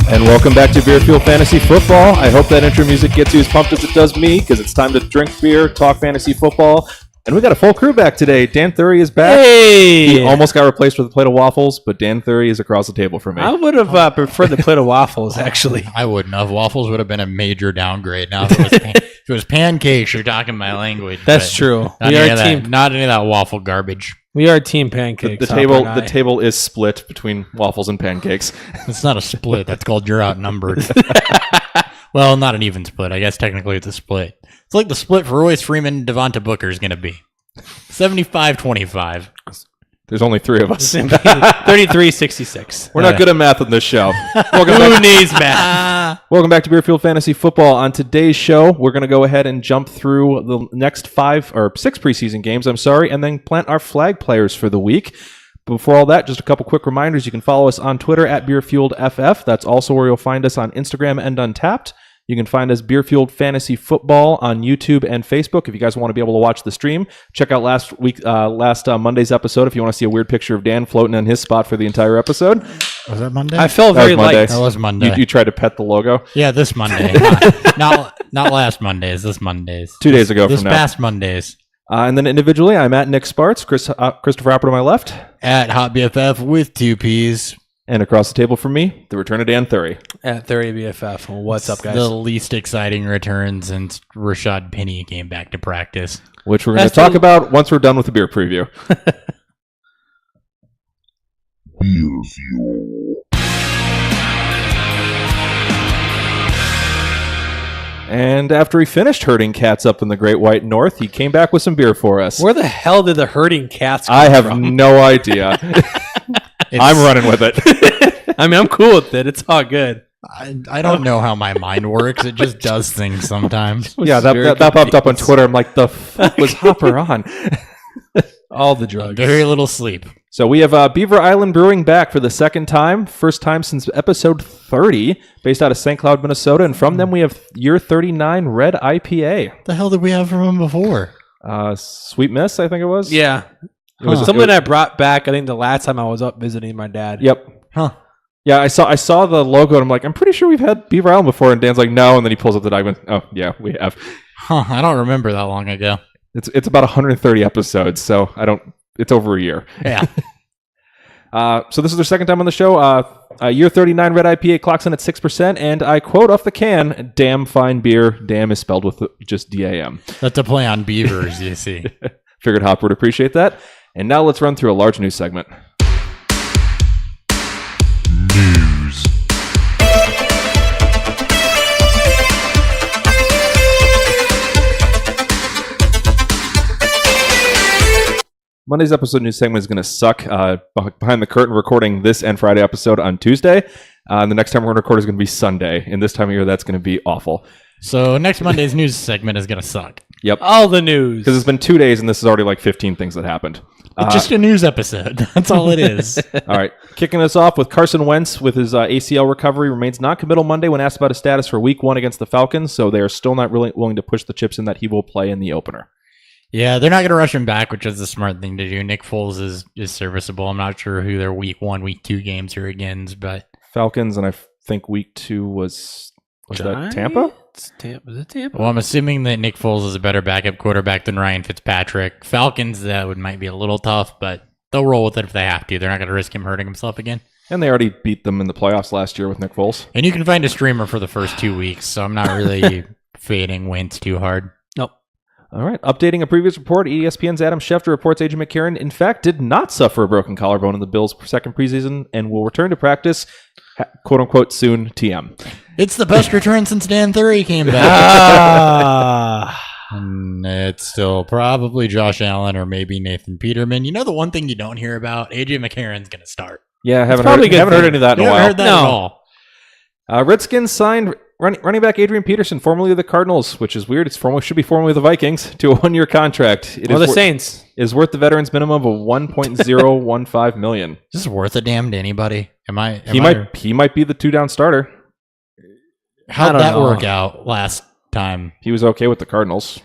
And welcome back to Beer Fuel Fantasy Football. I hope that intro music gets you as pumped as it does me, because it's time to drink beer, talk fantasy football, and we got a full crew back today. Dan Thury is back. Hey! He almost got replaced with a plate of waffles, but Dan Thury is across the table from me. I would have preferred the plate of waffles, actually. I wouldn't have. Waffles would have been a major downgrade. Now, if it was pancakes, you're talking my language. That's true. Not any of that waffle garbage. We are team pancakes. The table is split between waffles and pancakes. It's not a split. That's called you're outnumbered. Well, not an even split. I guess technically it's a split. It's like the split for Royce Freeman and Devonta Booker is going to be 75-25. There's only three of us. 33-66. We're not good at math on this show. Who needs math? Welcome back to Beer Fuel Fantasy Football. On today's show, we're going to go ahead and jump through the next 6 preseason games, and then plant our flag players for the week. Before all that, just a couple quick reminders. You can follow us on Twitter at BeerFueledFF. That's also where you'll find us on Instagram and Untapped. You can find us Beer Fueled Fantasy Football on YouTube and Facebook. If you guys want to be able to watch the stream, check out last Monday's episode if you want to see a weird picture of Dan floating in his spot for the entire episode. Was that Monday? I felt very light. That was Monday. You tried to pet the logo? Yeah, this Monday. not last Mondays. This Mondays. 2 days ago this from now. Past Mondays. And then individually, I'm at Nick Sparts, Christopher Apper to my left. At Hot BFF with 2 Ps. And across the table from me, the return of Dan Thury. At Thury BFF. Well, what's up, guys? The least exciting return since Rashad Penny came back to practice. Which we're going to talk about once we're done with the beer preview. Beer Fuel. And after he finished herding cats up in the Great White North, he came back with some beer for us. Where the hell did the herding cats come I have from? no idea. I'm running with it. I mean, I'm cool with it. It's all good. I don't know how my mind works. It just does things sometimes. Yeah, that popped up on Twitter. I'm like, the fuck was Hopper on? All the drugs. Very little sleep. So we have Beaver Island Brewing back for the second time. First time since episode 30, based out of St. Cloud, Minnesota. And from them, we have year 39 Red IPA. What the hell did we have from them before? Sweet Miss, I think it was. Yeah. It was something I brought back, I think, the last time I was up visiting my dad. Yep. Huh. Yeah, I saw the logo, and I'm like, I'm pretty sure we've had Beaver Island before. And Dan's like, no. And then he pulls up the document. Oh, yeah, we have. Huh, I don't remember that long ago. It's about 130 episodes, so it's over a year. Yeah. So this is their second time on the show. Year 39 Red IPA clocks in at 6%, and I quote off the can, damn fine beer. Damn is spelled with just D-A-M. That's a play on beavers, you see. Figured Hopper would appreciate that. And now let's run through a large news segment. News. Monday's episode news segment is going to suck. Behind the curtain, recording this and Friday episode on Tuesday. And the next time we're going to record is going to be Sunday. And this time of year, that's going to be awful. So next Monday's news segment is going to suck. Yep. All the news. Because it's been 2 days and this is already like 15 things that happened. It's just a news episode. That's all it is. All right. Kicking us off with Carson Wentz with his ACL recovery remains non-committal Monday when asked about his status for week 1 against the Falcons. So they are still not really willing to push the chips in that he will play in the opener. Yeah, they're not going to rush him back, which is the smart thing to do. Nick Foles is serviceable. I'm not sure who their week 1, week 2 games are against, but Falcons, and I think week 2 was that Tampa? Was it Tampa? Well, I'm assuming that Nick Foles is a better backup quarterback than Ryan Fitzpatrick. Falcons, that might be a little tough, but they'll roll with it if they have to. They're not going to risk him hurting himself again. And they already beat them in the playoffs last year with Nick Foles. And you can find a streamer for the first 2 weeks, so I'm not really fading Wentz too hard. Nope. All right. Updating a previous report, ESPN's Adam Schefter reports A.J. McCarron, in fact, did not suffer a broken collarbone in the Bills' second preseason and will return to practice, quote-unquote, soon, TM. It's the best return since Dan Thury came back. And it's still probably Josh Allen or maybe Nathan Peterman. You know the one thing you don't hear about? A.J. McCarron's going to start. Yeah, haven't heard any of that in a while. Heard that at all. Redskins signed running back Adrian Peterson, formerly of the Cardinals, which is weird. Should be formerly the Vikings, to a 1-year contract. The Saints. It is worth the veterans minimum of $1.015 million. Is this worth a damn to anybody? He might be the 2-down starter. How'd that work out last time? He was okay with the Cardinals.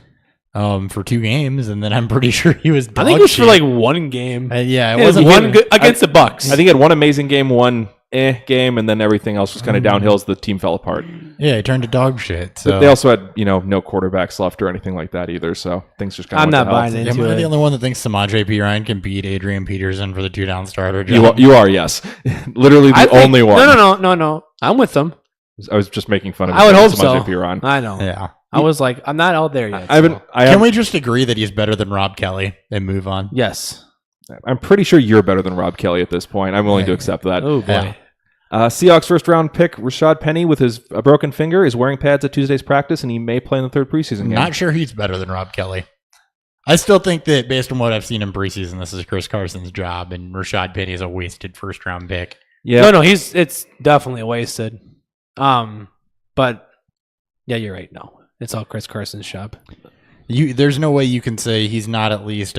For 2 games, and then I'm pretty sure he was. I think it was for like 1 game. Yeah, it wasn't one against the Bucks. I think he had one amazing game, one game, and then everything else was kind of downhill as the team fell apart. Yeah, he turned to dog shit. So But they also had, no quarterbacks left or anything like that either, so things just kind of I'm not buying am into I the it. only one that thinks Samaje Perine can beat Adrian Peterson for the 2-down starter job? You are, yes. Literally the only one. No. I'm with them. I was just making fun of I would hope so. Samaje Perine. I know. Yeah. I was like, I'm not out there yet. Can we just agree that he's better than Rob Kelly and move on? Yes. I'm pretty sure you're better than Rob Kelly at this point. I'm willing to accept that. Oh boy. Yeah. Seahawks first round pick Rashad Penny with his broken finger is wearing pads at Tuesday's practice, and he may play in the third preseason game. Not sure he's better than Rob Kelly. I still think that based on what I've seen in preseason, this is Chris Carson's job, and Rashad Penny is a wasted first round pick. Yeah. No, it's definitely wasted. But yeah, you're right. No, it's all Chris Carson's job. There's no way you can say he's not at least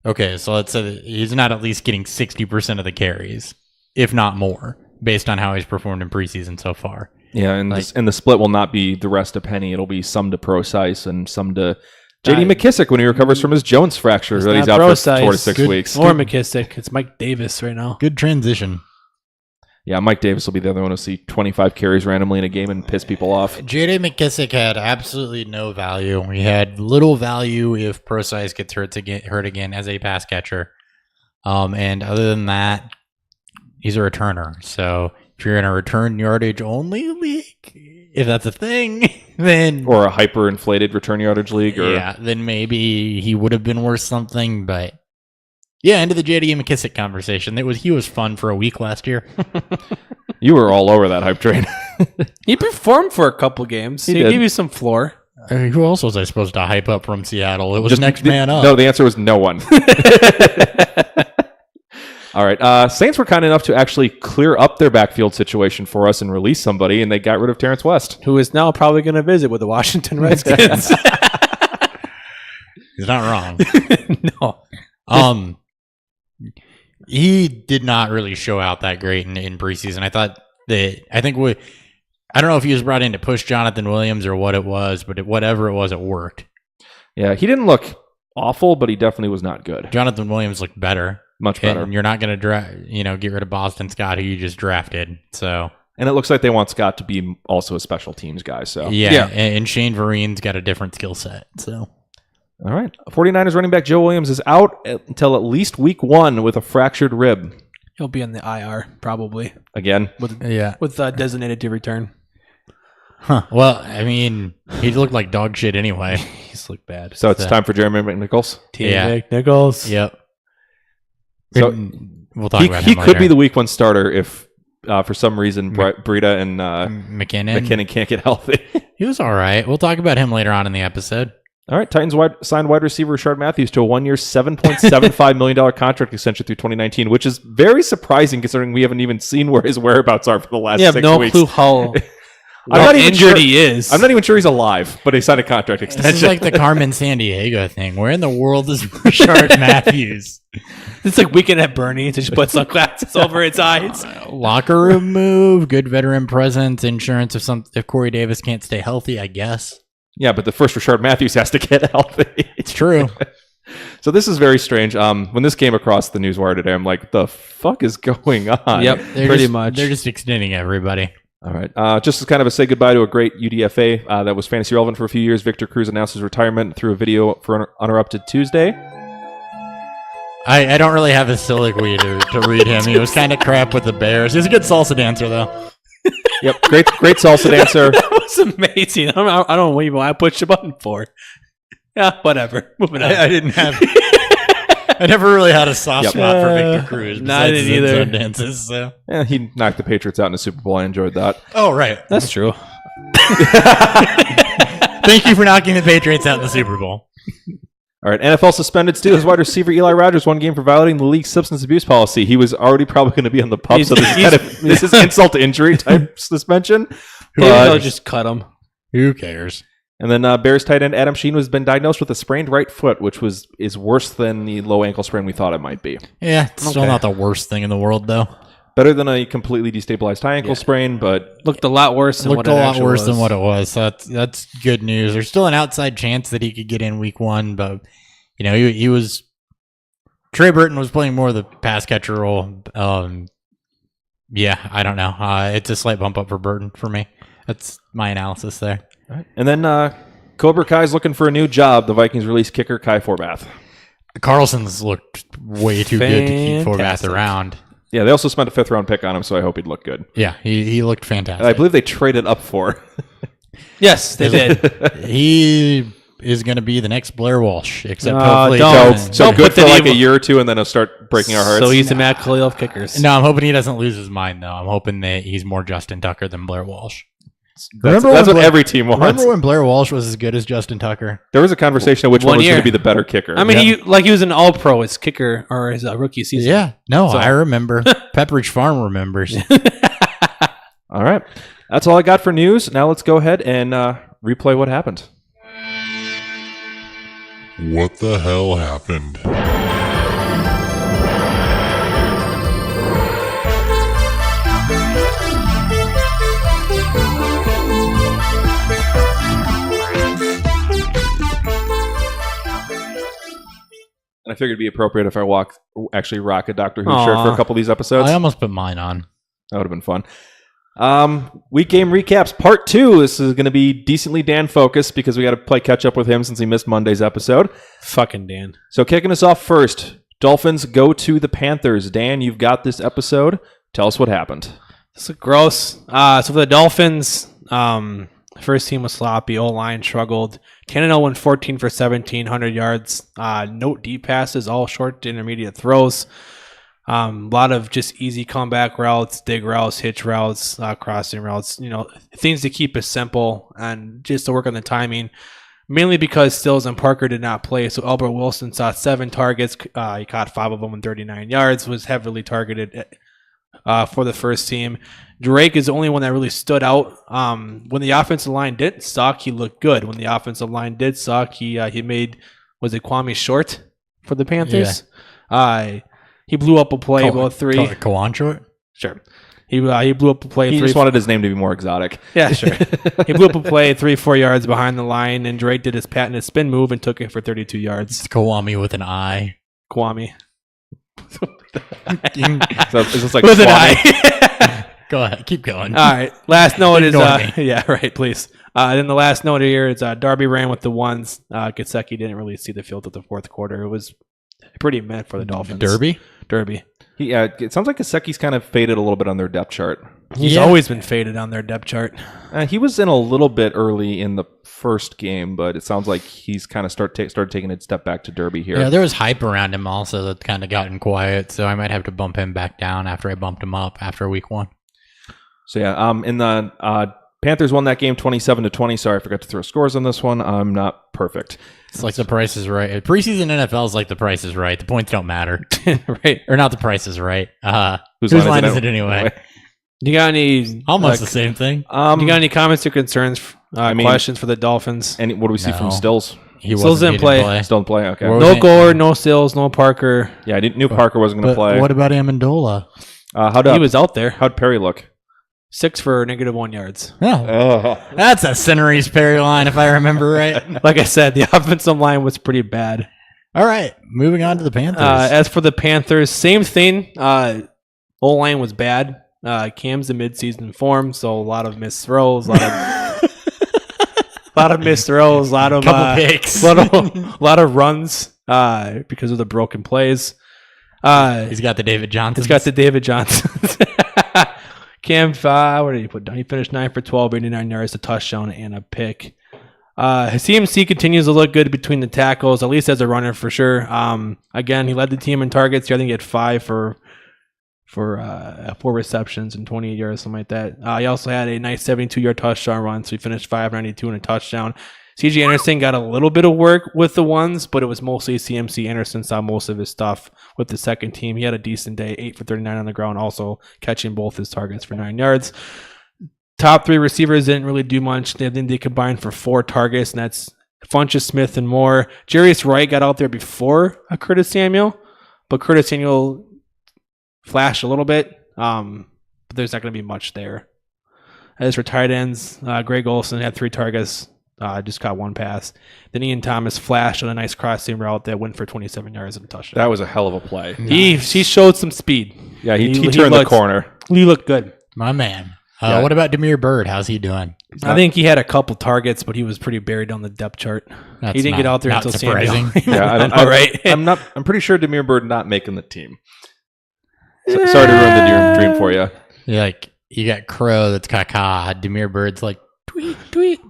okay, so let's say that he's not at least getting 60% of the carries, if not more, based on how he's performed in preseason so far. Yeah, and the split will not be the rest of Penny. It'll be some to Pro-Size and some to J.D. McKissick when he recovers from his Jones fracture that he's out for 4 to 6 weeks. Or McKissick. It's Mike Davis right now. Good transition. Yeah, Mike Davis will be the other one to see 25 carries randomly in a game and piss people off. J.D. McKissick had absolutely no value. He had little value if Pro-Size gets hurt again as a pass catcher. And other than that, he's a returner. So if you're in a return yardage only league, if that's a thing, then or a hyper-inflated return yardage league. Or then maybe he would have been worth something. But yeah, end of the J.D. McKissick conversation. He was fun for a week last year. You were all over that hype train. He performed for a couple games. He did. gave you some floor. Who else was I supposed to hype up from Seattle? It was just next man up. No, the answer was no one. All right. Saints were kind enough to actually clear up their backfield situation for us and release somebody, and they got rid of Terrence West. Who is now probably going to visit with the Washington Redskins. He's not wrong. No. He did not really show out that great in preseason. I don't know if he was brought in to push Jonathan Williams or what it was, but whatever it was, it worked. Yeah, he didn't look awful, but he definitely was not good. Jonathan Williams looked better. Much better. And you're not going to get rid of Boston Scott, who you just drafted. So, and it looks like they want Scott to be also a special teams guy. So yeah. And Shane Vereen's got a different skill set. So, all right. 49ers running back Joe Williams is out until at least week 1 with a fractured rib. He'll be on the IR probably Again. with designated to return. Huh. Well, I mean, he looked like dog shit anyway. He's looked bad. So it's time for Jeremy McNichols. McNichols. Yep. So we'll talk about him he could later. be the week 1 starter if for some reason Breida and McKinnon can't get healthy. He was all right. We'll talk about him later on in the episode. All right, Titans signed wide receiver Rashard Matthews to a 1-year, $7.75 million contract extension through 2019, which is very surprising considering we haven't even seen where his whereabouts are for the last 6 weeks. Yeah, no clue how I'm not even injured sure, he is. I'm not even sure he's alive, but he signed a contract extension. This is like the Carmen Sandiego thing. Where in the world is Rashard Matthews? It's like Weekend at Bernie's. Just put sunglasses over its eyes. Locker room move, good veteran presence, insurance if Corey Davis can't stay healthy, I guess. Yeah, but the first Rashard Matthews has to get healthy. It's true. So this is very strange. When this came across the newswire today, I'm like, the fuck is going on? Yep, pretty much. They're just extending everybody. All right. Just as kind of a say goodbye to a great UDFA that was fantasy relevant for a few years, Victor Cruz announced his retirement through a video for Uninterrupted Tuesday. I don't really have a soliloquy to read him. He was kind of crap with the Bears. He's a good salsa dancer, though. Yep, great salsa dancer. That was amazing. I don't know why I pushed the button for. Yeah, whatever. Moving on. I didn't have... I never really had a soft spot for Victor Cruz. No, I didn't either. Dances, so. Yeah, he knocked the Patriots out in the Super Bowl. I enjoyed that. Oh, right. That's true. Thank you for knocking the Patriots out in the Super Bowl. All right, NFL suspended Steelers wide receiver Eli Rogers 1 game for violating the league's substance abuse policy. He was already probably going to be on the PUP, so this is insult to injury type suspension. Maybe they'll just cut him. Who cares? And then Bears tight end Adam Sheen has been diagnosed with a sprained right foot, which is worse than the low ankle sprain we thought it might be. Yeah, it's still not the worst thing in the world, though. Better than a completely destabilized high ankle sprain, but looked a lot worse than what it was. So that's good news. There's still an outside chance that he could get in week 1, but he was. Trey Burton was playing more of the pass catcher role. Yeah, I don't know. It's a slight bump up for Burton for me. That's my analysis there. Right. And then Cobra Kai's looking for a new job. The Vikings released kicker Kai Forbath. Carlson's looked way too good to keep Forbath Fantastic. around. Yeah, they also spent a 5th round pick on him, so I hope he'd look good. Yeah, he looked fantastic. And I believe they traded up for. Yes, they did. He is going to be the next Blair Walsh, except No, hopefully. don't. So Don't good put for the like a evil- year or two, and then he'll start breaking our hearts. So he's the Matt Khalil of kickers. No, I'm hoping he doesn't lose his mind, though. I'm hoping that he's more Justin Tucker than Blair Walsh. that's when what Blair- every team wants. Remember when Blair Walsh was as good as Justin Tucker? There was a conversation of which One one was year. going to be the better kicker. I mean, he was an All-Pro as kicker or his rookie season. Yeah. No, So- I remember. Pepperidge Farm remembers. All right. That's all I got for news. Now let's go ahead and replay what happened. What the hell happened? And I figured it'd be appropriate if I actually rock a Doctor Who Aw. shirt for a couple of these episodes. I almost put mine on. That would have been fun. Week game recaps part 2. This is going to be decently Dan focused because we got to play catch up with him since he missed Monday's episode. Fucking Dan. So kicking us off first, Dolphins go to the Panthers. Dan, you've got this episode. Tell us what happened. This is gross. So for the Dolphins, first team was sloppy. O-line struggled. Tannehill went 14 for 1,700 yards. No deep passes, all short to intermediate throws. A lot of just easy comeback routes, dig routes, hitch routes, crossing routes. Things to keep it simple and just to work on the timing. Mainly because Stills and Parker did not play. So Albert Wilson saw 7 targets. He caught 5 of them in 39 yards. Was heavily targeted for the first team. Drake is the only one that really stood out. When the offensive line didn't suck, he looked good. When the offensive line did suck, he made, was it Kwame Short for the Panthers? He blew up a play about 3. Kawan short? Sure. He blew up a play. He 3. just wanted his name to be more exotic. Yeah, sure. He blew up a play 3-4 yards behind the line, and Drake did his patent his spin move and took it for 32 yards. It's Kawami with an I. Kwame. So is this like With an Kwame? eye. Go ahead. Keep going. All right. Last note is Ignore me. yeah, right, please. Then the last note here is Darby ran with the ones. Gesicki didn't really see the field at the fourth quarter. It was pretty meh for the Dolphins. Derby? It sounds like Gesicki's kind of faded a little bit on their depth chart. He's always been faded on their depth chart. He was in a little bit early in the first game, but it sounds like he's kind of started taking a step back to Derby here. Yeah, there was hype around him also that kind of gotten quiet, so I might have to bump him back down after I bumped him up after week 1. So yeah, in the Panthers won that game 27-20. Sorry, I forgot to throw scores on this one. I'm not perfect. It's like the Price is Right. Preseason NFL is like the Price is Right. The points don't matter. Right. Or not the Price is Right. Whose line is it anyway? You got any Almost the same thing. you got any comments or concerns, questions for the Dolphins? And what do we see from No. Stills? He Stills didn't play. Still in play? Okay. Well, No Gore, no Stills, no Parker. Yeah, I knew Parker wasn't going to But play. what about Amendola? He was out there. How'd Perry look? 6 for -1 yards. Oh, that's a Centenary's Perry line, if I remember right. Like I said, the offensive line was pretty bad. All right, moving on to the Panthers. As for the Panthers, same thing. O-line was bad. Cam's in midseason form, so a lot of missed throws, a lot of missed throws, a lot of Couple picks. a lot of runs because of the broken plays. He's got the David Johnson. He's got the David Johnson. Cam, what did he put down? He finished 9 for 12, 89 yards, a touchdown, and a pick. His CMC continues to look good between the tackles, at least as a runner for sure. Again, he led the team in targets. Here, I think he had 5 for 4 receptions and 28 yards, something like that. He also had a nice 72-yard touchdown run, so he finished 592 and a touchdown. CJ Anderson got a little bit of work with the ones, but it was mostly CMC. Anderson saw most of his stuff with the second team. He had a decent day, 8 for 39 on the ground, also catching both his targets for 9 yards. Top 3 receivers didn't really do much. They combined for 4 targets, and that's Funchess, Smith, and Moore. Jarius Wright got out there before Curtis Samuel, but Curtis Samuel flashed a little bit, but there's not going to be much there. As for tight ends, Greg Olsen had 3 targets. Just caught 1 pass. Then Ian Thomas flashed on a nice crossing route that went for 27 yards and a touchdown. That was a hell of a play. He showed some speed. Yeah, he turned the corner. He looked good. My man. Yeah. What about Demir Bird? How's he doing? I think he had a couple targets, but he was pretty buried on the depth chart. That's He didn't get out there not until surprising. Samuel. Yeah, All right. I'm pretty sure Demir Bird not making the team. Sorry to ruin the dream for you. You're like, you got Crow that's caca. Demir Bird's like, tweet, tweet.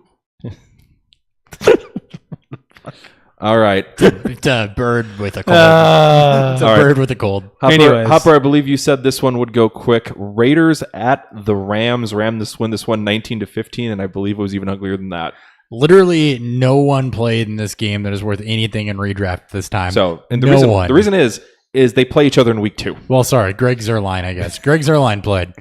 All right. It's a bird with a cold. It's a all right. bird with a cold. Anyways. Hopper, I believe you said this one would go quick. Raiders at the Rams. Rams win this one 19-15, and I believe it was even uglier than that. Literally, no one played in this game that is worth anything in redraft this time. So, and the No reason is they play each other in week 2. Well, sorry, Greg Zerline, I guess. Greg Zerline played.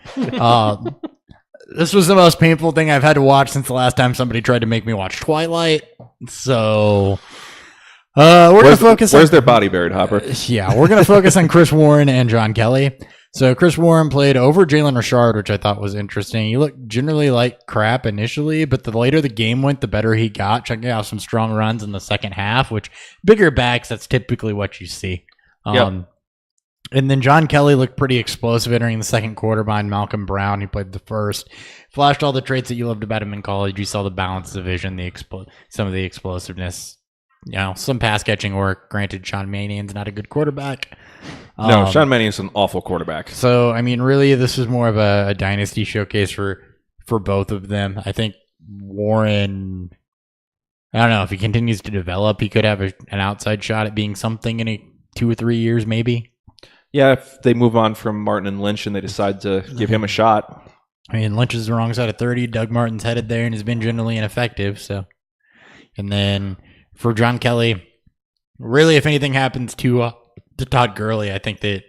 This was the most painful thing I've had to watch since the last time somebody tried to make me watch Twilight. So, we're going to focus on... Where's their body buried, Hopper? Yeah, we're going to focus on Chris Warren and John Kelly. So Chris Warren played over Jalen Richard, which I thought was interesting. He looked generally like crap initially, but the later the game went, the better he got. Checking out some strong runs in the second half, which bigger backs, that's typically what you see. Yep. And then John Kelly looked pretty explosive entering the second quarter behind Malcolm Brown. He played the first. Flashed all the traits that you loved about him in college. You saw the balance of vision, some of the explosiveness, some pass catching work. Granted, Sean Mannion's not a good quarterback. No, Sean Mannion's an awful quarterback. So, I mean, really, this is more of a dynasty showcase for both of them. I think Warren, I don't know, if he continues to develop, he could have an outside shot at being something in 2 or 3 years, maybe. Yeah, if they move on from Martin and Lynch and they decide to give him a shot. I mean, Lynch is the wrong side of 30. Doug Martin's headed there and has been generally ineffective. So, and then for John Kelly, really, if anything happens to Todd Gurley, I think that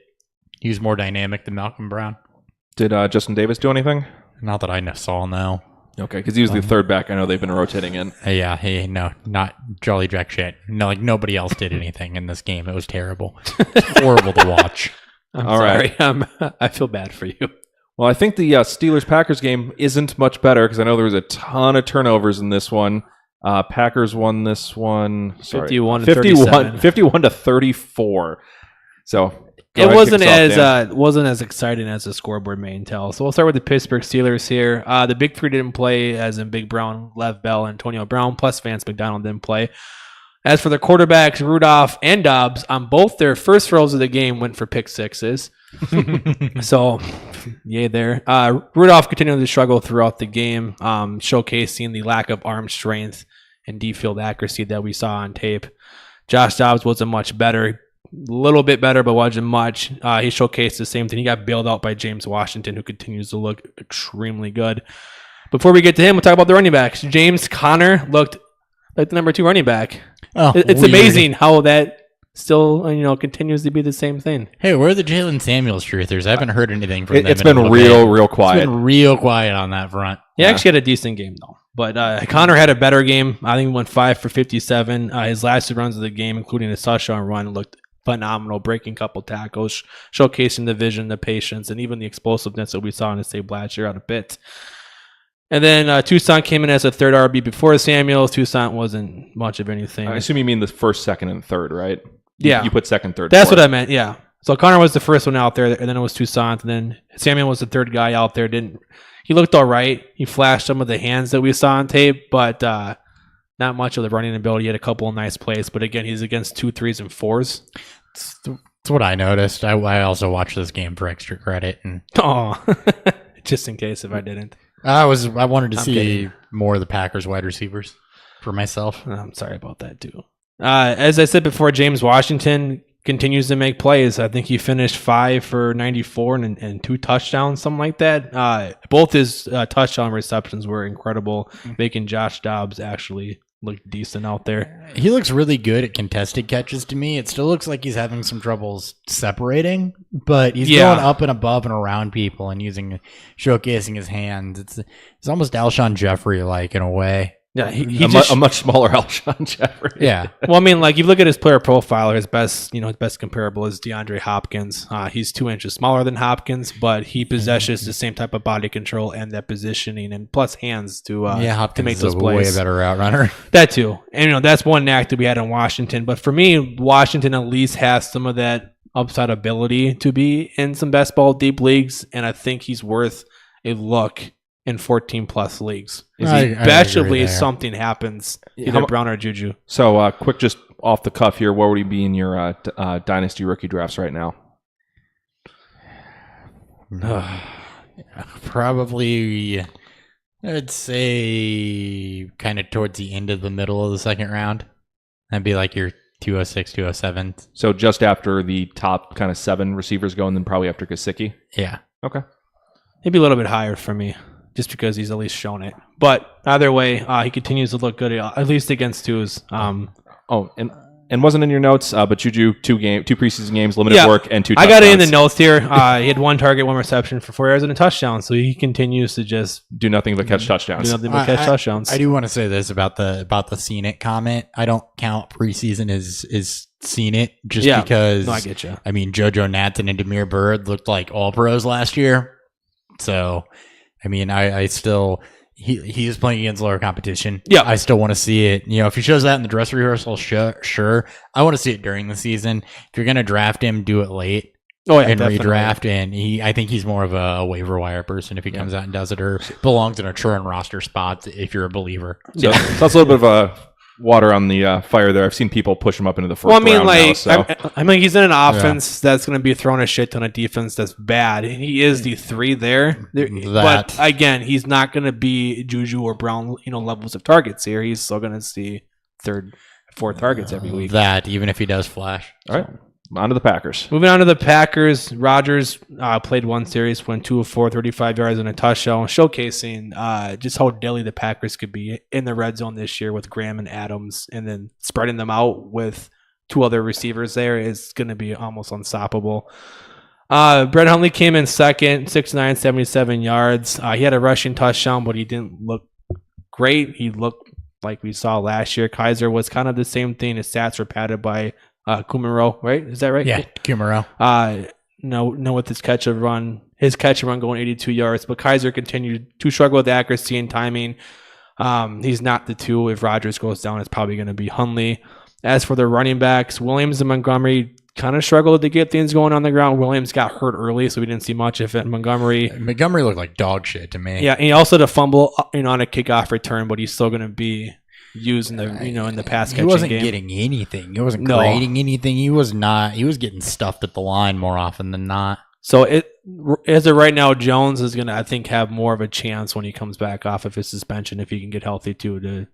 he was more dynamic than Malcolm Brown. Did Justin Davis do anything? Not that I saw, no. Okay, because he was the third back. I know they've been rotating in. No, not Jolly Jack shit. No, like nobody else did anything in this game. It was terrible. It's horrible to watch. All right. I feel bad for you. Well, I think the Steelers-Packers game isn't much better because I know there was a ton of turnovers in this one. Packers won this one. 51 to 37. 51 to 34. So it wasn't as exciting as the scoreboard may tell. So we'll start with the Pittsburgh Steelers here. The big three didn't play, as in Big Brown, Lev Bell, Antonio Brown, plus Vance McDonald didn't play. As for the quarterbacks, Rudolph and Dobbs, on both their first throws of the game went for pick sixes. So, yay there. Rudolph continued to struggle throughout the game, showcasing the lack of arm strength and deep field accuracy that we saw on tape. Josh Dobbs wasn't much better. A little bit better, but wasn't much. He showcased the same thing. He got bailed out by James Washington, who continues to look extremely good. Before we get to him, we'll talk about the running backs. James Conner looked like the number 2 running back. Oh, it's weird. amazing how that still continues to be the same thing. Hey, where are the Jalen Samuels truthers? I haven't heard anything from them. It's been real quiet. It's been real quiet on that front. He actually had a decent game, though. But Connor had a better game. I think he went 5 for 57. His last 2 runs of the game, including his touchdown run, looked phenomenal, breaking a couple tackles, showcasing the vision, the patience, and even the explosiveness that we saw in the state last year out of Pitt. And then Toussaint came in as a third RB before Samuels. Toussaint wasn't much of anything. I assume you mean the first, second, and third, right? Yeah. You put second, third. That's fourth. what I meant, yeah. So Connor was the first one out there, and then it was Toussaint, and then Samuel was the third guy out there. He looked all right. He flashed some of the hands that we saw on tape, but not much of the running ability. He had a couple of nice plays, but again, he's against 2 3s and 4s. That's what I noticed. I also watched this game for extra credit, and Just in case if I didn't. I wanted to see more of the Packers wide receivers for myself. I'm sorry about that too. As I said before, James Washington continues to make plays. I think he finished 5 for 94 and 2 touchdowns, something like that. Both his touchdown receptions were incredible, making Josh Dobbs actually look decent out there. He looks really good at contested catches to me. It still looks like he's having some troubles separating, but he's going up and above and around people and showcasing his hands. It's almost Alshon Jeffrey-like in a way. Yeah, a much smaller Alshon Jeffrey. Yeah. Well, I mean, like you look at his player profile, his best comparable is DeAndre Hopkins. He's 2 inches smaller than Hopkins, but he possesses the same type of body control and that positioning, and plus hands to make those plays. Way better route runner. That too, and that's one knack that we had in Washington. But for me, Washington at least has some of that upside ability to be in some best ball deep leagues, and I think he's worth a look in 14+ leagues. Especially if something happens, either Brown or Juju. So, quick, just off the cuff here, where would he be in your dynasty rookie drafts right now? Probably, I'd say kind of towards the end of the middle of the second round. That'd be like your 206, 207. So just after the top kind of 7 receivers go, and then probably after Gesicki? Yeah. Okay. Maybe a little bit higher for me, just because he's at least shown it. But either way, he continues to look good, at least against twos. And wasn't in your notes, but Juju, 2 preseason games, limited work, and 2 touchdowns. I got it in the notes here. He had 1 target, 1 reception for 4 yards and a touchdown. So he continues to just do nothing but catch touchdowns. touchdowns. I do want to say this about the seen it comment. I don't count preseason as seen it just because. No, I get you. I mean, JoJo Nathan and Demir Bird looked like all pros last year. So, I mean, I still. He is playing against lower competition. Yeah. I still want to see it. You know, if he shows that in the dress rehearsal, sure. I want to see it during the season. If you're going to draft him, do it late and redraft. And I think he's more of a waiver wire person if he comes out and does it, or belongs in a churn roster spot if you're a believer. So that's a little bit of a water on the fire there. I've seen people push him up into the first round now. So. I mean, he's in an offense that's going to be throwing a shit ton of defense that's bad. He is the 3 there. But again, he's not going to be Juju or Brown, levels of targets here. He's still going to see 3rd, 4th targets every week. Even if he does flash. All right. On to the Packers. Moving on to the Packers, Rodgers played 1 series, went 2 of 4, 35 yards and a touchdown, showcasing just how deadly the Packers could be in the red zone this year with Graham and Adams, and then spreading them out with 2 other receivers there is going to be almost unstoppable. Brett Hundley came in second, 6'9", 77 yards. He had a rushing touchdown, but he didn't look great. He looked like we saw last year. Kaiser was kind of the same thing. His stats were padded by Kumaro, right? Is that right? Yeah, Kumaro. No, with his catch and run going 82 yards, but Kaiser continued to struggle with accuracy and timing. He's not the 2. If Rodgers goes down, it's probably going to be Hundley. As for the running backs, Williams and Montgomery kind of struggled to get things going on the ground. Williams got hurt early, so we didn't see much of it. Montgomery looked like dog shit to me. Yeah, and he also had a fumble on a kickoff return, but he's still going to be used in the in the pass catching game. He wasn't getting anything. He wasn't creating anything. He was getting stuffed at the line more often than not. So as of right now, Jones is gonna, I think, have more of a chance when he comes back off of his suspension, if he can get healthy too, to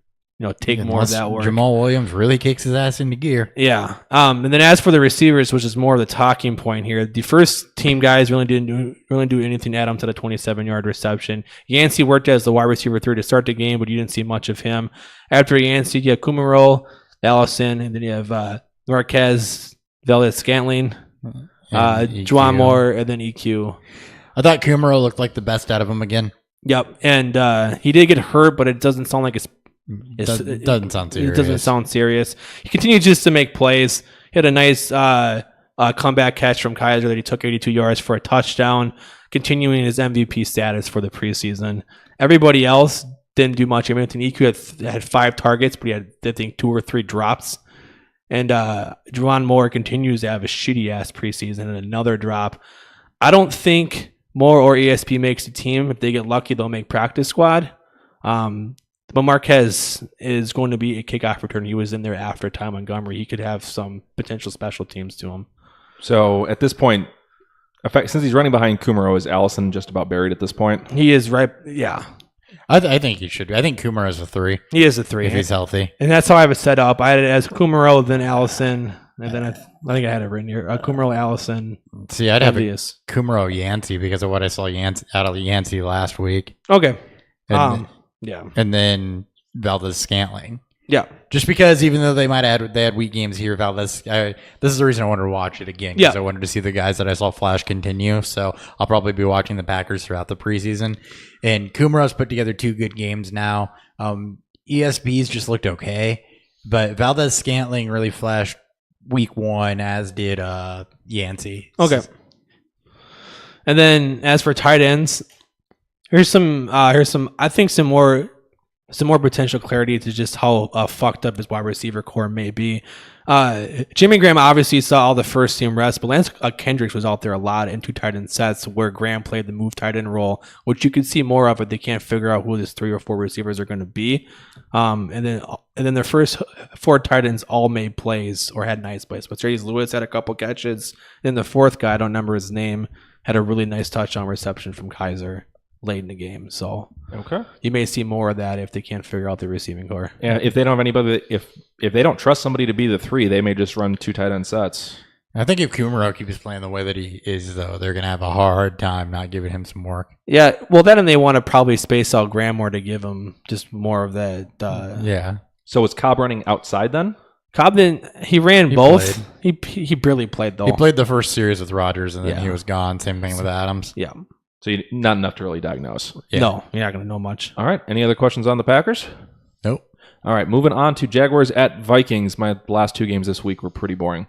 take more of that work. Jamal Williams really kicks his ass into gear. Yeah. And then as for the receivers, which is more of the talking point here, the first team guys really didn't do anything to add him to the 27-yard reception. Yancey worked as the wide receiver 3 to start the game, but you didn't see much of him. After Yancey, you have Kumaro, Allison, and then you have Marquez, Valdez-Scantling, Juwan Moore, and then EQ. I thought Kumaro looked like the best out of them again. Yep. And he did get hurt, but it doesn't sound like it doesn't sound serious. It doesn't sound serious. He continued just to make plays. He had a nice comeback catch from Kaiser that he took 82 yards for a touchdown, continuing his MVP status for the preseason. Everybody else didn't do much of anything. EQ had 5 targets, but he had, I think, 2 or 3 drops. And Juwan Moore continues to have a shitty-ass preseason and another drop. I don't think Moore or ESP makes the team. If they get lucky, they'll make practice squad. But Marquez is going to be a kickoff return. He was in there after Ty Montgomery. He could have some potential special teams to him. So at this point, in fact, since he's running behind Kumaro, is Allison just about buried at this point? He is right. Yeah. I think he should be. I think Kumaro is a 3. He is a 3. If he's healthy. And that's how I have it set up. I had it as Kumaro, then Allison, and then I think I had it written here. Kumaro, Allison. See, I'd have Kumaro Yancey because of what I saw out of Yancey last week. Okay. Yeah. And then Valdez-Scantling. Yeah. Just because even though they had weak games here, Valdez, this is the reason I wanted to watch it again. Because I wanted to see the guys that I saw flash continue. So I'll probably be watching the Packers throughout the preseason. And Kumaro's put together 2 good games now. ESP's just looked okay. But Valdez-Scantling really flashed week 1, as did Yancey. Okay. And then as for tight ends, here's some I think some more some more potential clarity to just how fucked up his wide receiver core may be. Jimmy Graham obviously saw all the first team rests, but Lance Kendricks was out there a lot in 2 tight end sets where Graham played the move tight end role, which you could see more of if they can't figure out who these 3 or 4 receivers are going to be. And then their first 4 tight ends all made plays or had nice plays. But Trace Lewis had a couple catches. Then the 4th guy, I don't remember his name, had a really nice touchdown reception from Kaiser late in the game. So Okay. you may see more of that if they can't figure out the receiving core. Yeah, if they don't have anybody, if they don't trust somebody to be the 3, they may just run 2 tight end sets. I think if Kumaro keeps playing the way that he is, though, they're going to have a hard time not giving him some work. Yeah, well, then they want to probably space out Graham more to give him just more of that. Yeah. So is Cobb running outside then? Cobden, he ran both. He barely played though. He played the first series with Rodgers, and then Yeah. he was gone. Same thing with Adams. Yeah. So not enough to really diagnose. Yeah. No, you're not going to know much. All right. Any other questions on the Packers? Nope. All right. Moving on to Jaguars at Vikings. My last 2 games this week were pretty boring.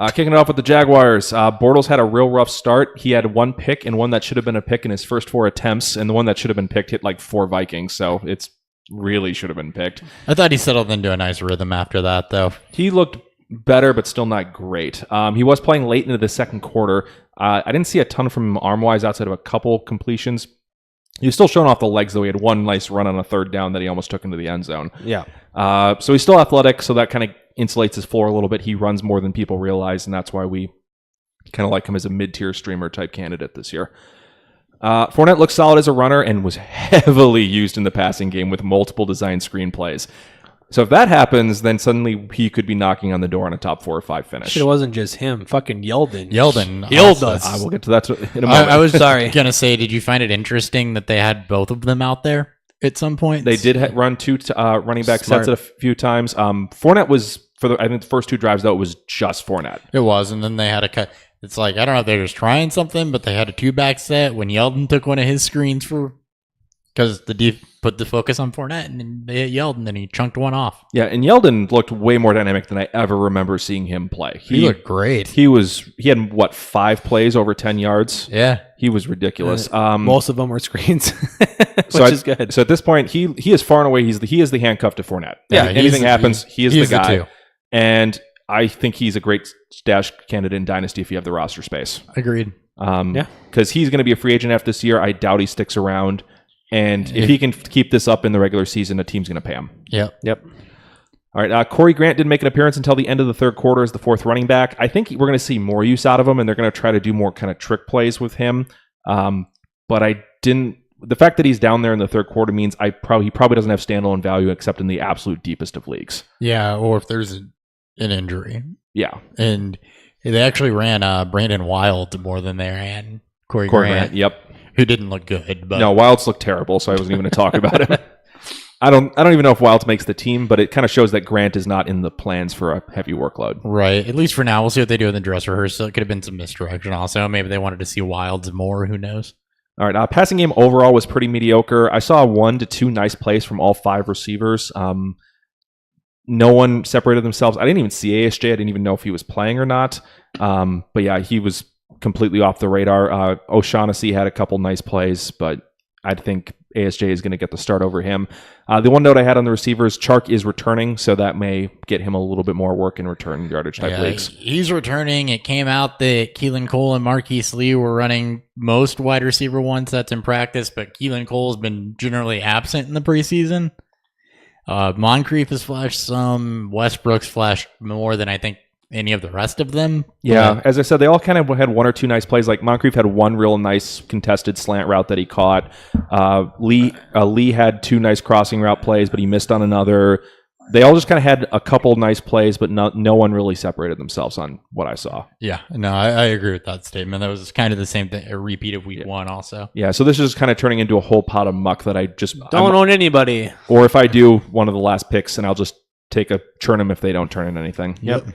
Kicking it off with the Jaguars. Bortles had a real rough start. He had 1 pick and one that should have been a pick in his first 4 attempts, and the one that should have been picked hit like 4 Vikings. So it's really should have been picked. I thought he settled into a nice rhythm after that, though. He looked better, but still not great. He was playing late into the second quarter. I didn't see a ton from him arm-wise outside of a couple completions. He was still showing off the legs, though. He had 1 nice run on a 3rd down that he almost took into the end zone. Yeah. So he's still athletic, so that kind of insulates his floor a little bit. He runs more than people realize, and that's why we kind of like him as a mid-tier streamer type candidate this year. Fournette looked solid as a runner and was heavily used in the passing game with multiple design screenplays. So if that happens, then suddenly he could be knocking on the door on a top 4 or 5 finish. It wasn't just him. Fucking Yeldon. Yeldon. Yelled also- us. I will get to that in a moment. I was Sorry. going to say, did you find it interesting that they had both of them out there at some point? They did run 2 running back Smart. sets a few times. Fournette was, I think the first 2 drives, though, it was just Fournette. It was, and then they had a cut. It's like, I don't know if they're just trying something, but they had a 2-back set when Yeldon took one of his screens because the deep put the focus on Fournette, and then they hit Yeldon, and he chunked one off. Yeah, and Yeldon looked way more dynamic than I ever remember seeing him play. He looked great. He had, 5 plays over 10 yards? Yeah. He was ridiculous. Most of them were screens, which is good. So at this point, he is far and away, he is the handcuff to Fournette. Yeah, If anything happens, he is the guy. two. And I think he's a great stash candidate in Dynasty if you have the roster space. Agreed. Yeah. Because he's going to be a free agent after this year. I doubt he sticks around. And if he can keep this up in the regular season, a team's going to pay him. Yep. All right. Corey Grant didn't make an appearance until the end of the 3rd quarter as the 4th running back. I think we're going to see more use out of him, and they're going to try to do more kind of trick plays with him. But I didn't. The fact that he's down there in the 3rd quarter means he probably doesn't have standalone value except in the absolute deepest of leagues. Yeah, or if there's an injury. Yeah. And they actually ran Brandon Wild more than they ran Corey Grant. Yep. Who didn't look good. But No, Wilds looked terrible, so I wasn't even going to talk about him. I don't even know if Wilds makes the team, but it kind of shows that Grant is not in the plans for a heavy workload. Right. At least for now, we'll see what they do in the dress rehearsal. It could have been some misdirection also. Maybe they wanted to see Wilds more. Who knows? All right. Passing game overall was pretty mediocre. I saw 1 to 2 nice plays from all 5 receivers. No one separated themselves. I didn't even see ASJ. I didn't even know if he was playing or not. But yeah, he was completely off the radar. O'Shaughnessy had a couple nice plays, but I think ASJ is going to get the start over him. The one note I had on the receivers, Chark is returning, so that may get him a little bit more work in return yardage type leagues. He's returning. It came out that Keelan Cole and Marquise Lee were running most wide receiver 1 sets in practice, but Keelan Cole's been generally absent in the preseason. Moncrief has flashed some. Westbrook's flashed more than I think any of the rest of them. Yeah, as I said, they all kind of had 1 or 2 nice plays. Like Moncrief had 1 real nice contested slant route that he caught. Lee had 2 nice crossing route plays, but he missed on another. They all just kind of had a couple nice plays, but no one really separated themselves on what I saw. Yeah, no, I agree with that statement. That was kind of the same thing, a repeat of week 1 also. Yeah, so this is kind of turning into a whole pot of muck that I just Don't own anybody. Or if I do one of the last picks, and I'll just churn them if they don't turn in anything. Yep.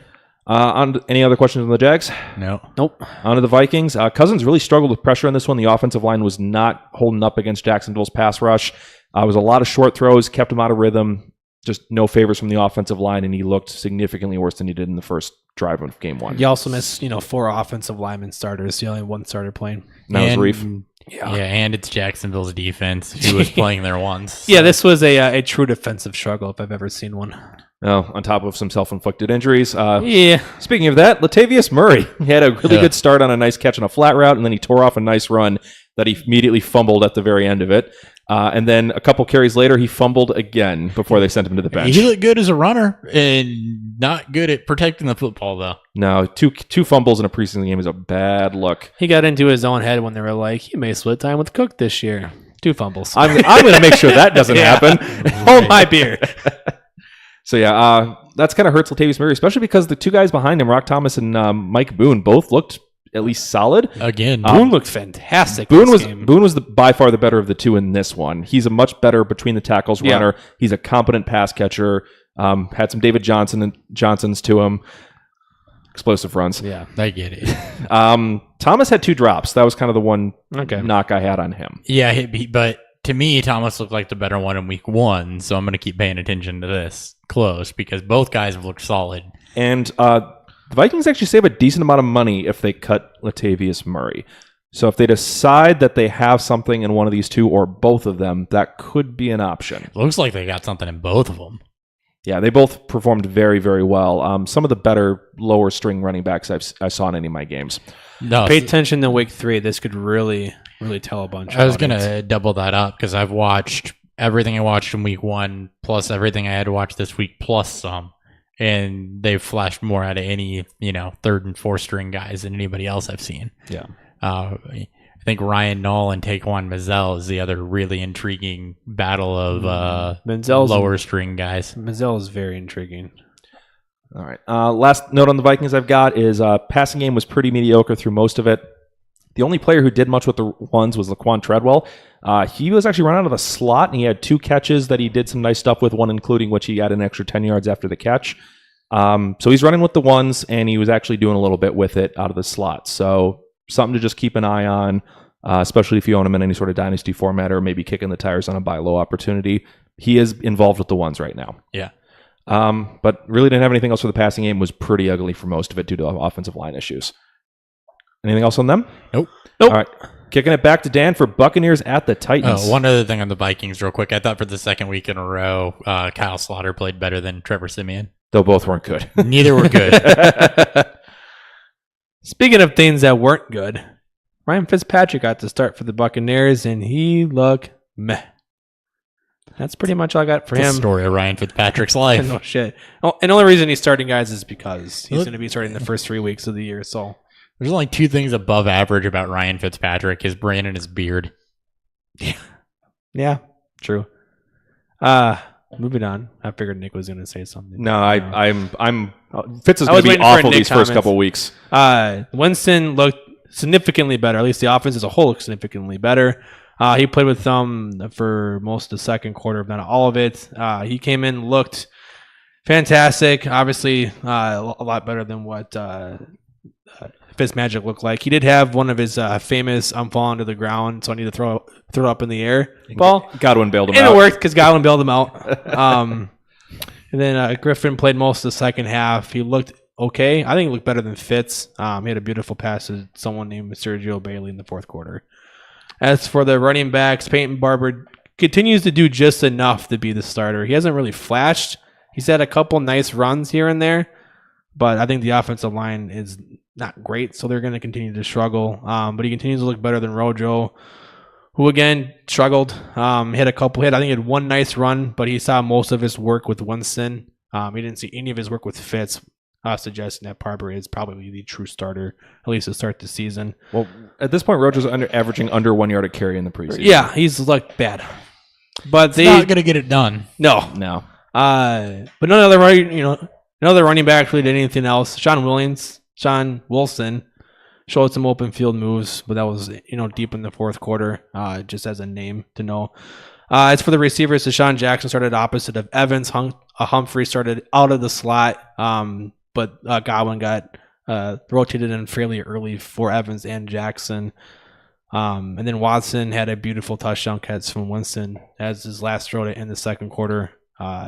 On any other questions on the Jags? Nope. On to the Vikings. Cousins really struggled with pressure on this one. The offensive line was not holding up against Jacksonville's pass rush. It was a lot of short throws, kept him out of rhythm. Just no favors from the offensive line, and he looked significantly worse than he did in the first drive of game 1. You also missed, 4 offensive lineman starters. The only 1 starter playing. And that was Reef. Yeah, and it's Jacksonville's defense who was playing there once. Yeah, this was a true defensive struggle if I've ever seen one. Oh, on top of some self-inflicted injuries. Yeah. Speaking of that, Latavius Murray. He had a really good start on a nice catch on a flat route, and then he tore off a nice run that he immediately fumbled at the very end of it. And then a couple carries later, he fumbled again before they sent him to the bench. He looked good as a runner and not good at protecting the football, though. No, two fumbles in a preseason game is a bad look. He got into his own head when they were like, you may split time with Cook this year. 2 fumbles. I'm going to make sure that doesn't happen. Hold my beer. So, that's kind of hurts Latavius Murray, especially because the two guys behind him, Rock Thomas and Mike Boone, both looked at least solid. Again, Boone looked fantastic. Boone was by far the better of the two in this one. He's a much better between the tackles runner. He's a competent pass catcher. Had some David Johnsons to him. Explosive runs. Yeah, I get it. Thomas had 2 drops. That was kind of the one knock I had on him. Yeah, but to me, Thomas looked like the better one in week 1, so I'm going to keep paying attention to this close because both guys have looked solid. And the Vikings actually save a decent amount of money if they cut Latavius Murray. So if they decide that they have something in one of these two or both of them, that could be an option. Looks like they got something in both of them. Yeah, they both performed very, very well. Some of the better lower string running backs I saw in any of my games. No, pay attention to week 3. This could really tell a bunch. I was going to double that up because I've watched everything I watched in week 1 plus everything I had to watch this week plus some. And they've flashed more out of any, 3rd and 4th string guys than anybody else I've seen. Yeah. I think Ryan Knoll and Taquan Mizell is the other really intriguing battle of lower string guys. Mizell is very intriguing. All right. Last note on the Vikings I've got is passing game was pretty mediocre through most of it. The only player who did much with the ones was Laquan Treadwell. He was actually run out of the slot, and he had 2 catches that he did some nice stuff with, one including which he had an extra 10 yards after the catch. So he's running with the ones, and he was actually doing a little bit with it out of the slot. So something to just keep an eye on, especially if you own him in any sort of dynasty format or maybe kicking the tires on a buy low opportunity. He is involved with the ones right now. Yeah. But really didn't have anything else for the passing game. Was pretty ugly for most of it due to offensive line issues. Anything else on them? Nope. All right. Kicking it back to Dan for Buccaneers at the Titans. One other thing on the Vikings real quick. I thought for the second week in a row, Kyle Slaughter played better than Trevor Siemian. Though both weren't good. Neither were good. Speaking of things that weren't good, Ryan Fitzpatrick got to start for the Buccaneers, and he looked meh. That's pretty much all I got for The him. story of Ryan Fitzpatrick's life. No shit. Oh, and the only reason he's starting guys is because he's going to be starting the first 3 weeks of the year. So There's only 2 things above average about Ryan Fitzpatrick: his brain and his beard. yeah, true. Moving on. I figured Nick was going to say something. No, I'm Fitz is going to be awful these first couple of weeks. Winston looked significantly better. At least the offense as a whole looked significantly better. He played with them for most of the second quarter, if not all of it. He came in, looked fantastic. Obviously, a lot better than what Fitzmagic looked like. He did have one of his famous "I'm falling to the ground, so I need to throw it up in the air" ball. Godwin bailed him and out. It worked because Godwin bailed him out. And then Griffin played most of the second half. He looked okay. I think he looked better than Fitz. He had a beautiful pass to someone named Sergio Bailey in the fourth quarter. As for the running backs, Peyton Barber continues to do just enough to be the starter. He hasn't really flashed. He's had a couple nice runs here and there, but I think the offensive line is not great, so they're going to continue to struggle. But he continues to look better than Rojo, who again struggled. Hit a couple hit. I think he had one nice run, but he saw most of his work with Winston. He didn't see any of his work with Fitz, suggesting that Barber is probably the true starter, at least to start the season. Well, at this point, Rojo's averaging under 1 yard a carry in the preseason. Yeah, he's looked bad, but It's not going to get it done. No. But none of the running backs really did anything else. Sean Wilson showed some open field moves, but that was deep in the fourth quarter, just as a name to know. As for the receivers, Deshaun Jackson started opposite of Evans. Humphrey started out of the slot, but Godwin got rotated in fairly early for Evans and Jackson. And then Watson had a beautiful touchdown catch from Winston as his last throw in the second quarter.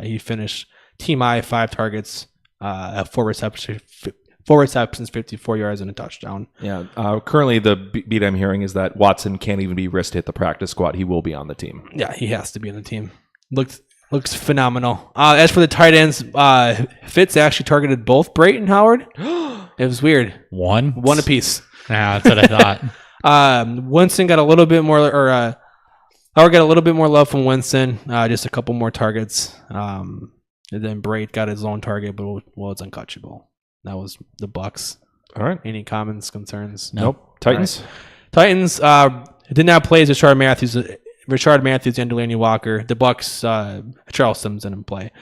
He finished team high, 5 targets, 4 4 receptions, 54 yards, and a touchdown. Yeah. Currently, the beat I'm hearing is that Watson can't even be risked to hit the practice squad. He will be on the team. Yeah, he has to be on the team. Looks phenomenal. As for the tight ends, Fitz actually targeted both Brate and Howard. It was weird. One apiece. Yeah, that's what I thought. Winston got a little bit more, Howard got a little bit more love from Winston. Just a couple more targets. And then Brate got his own target, but it's uncatchable. That was the Bucks. All right. Any comments, concerns? Nope. Titans. Right. Titans did not play as Richard Matthews and Delaney Walker. The Bucks, Charles Sims didn't play.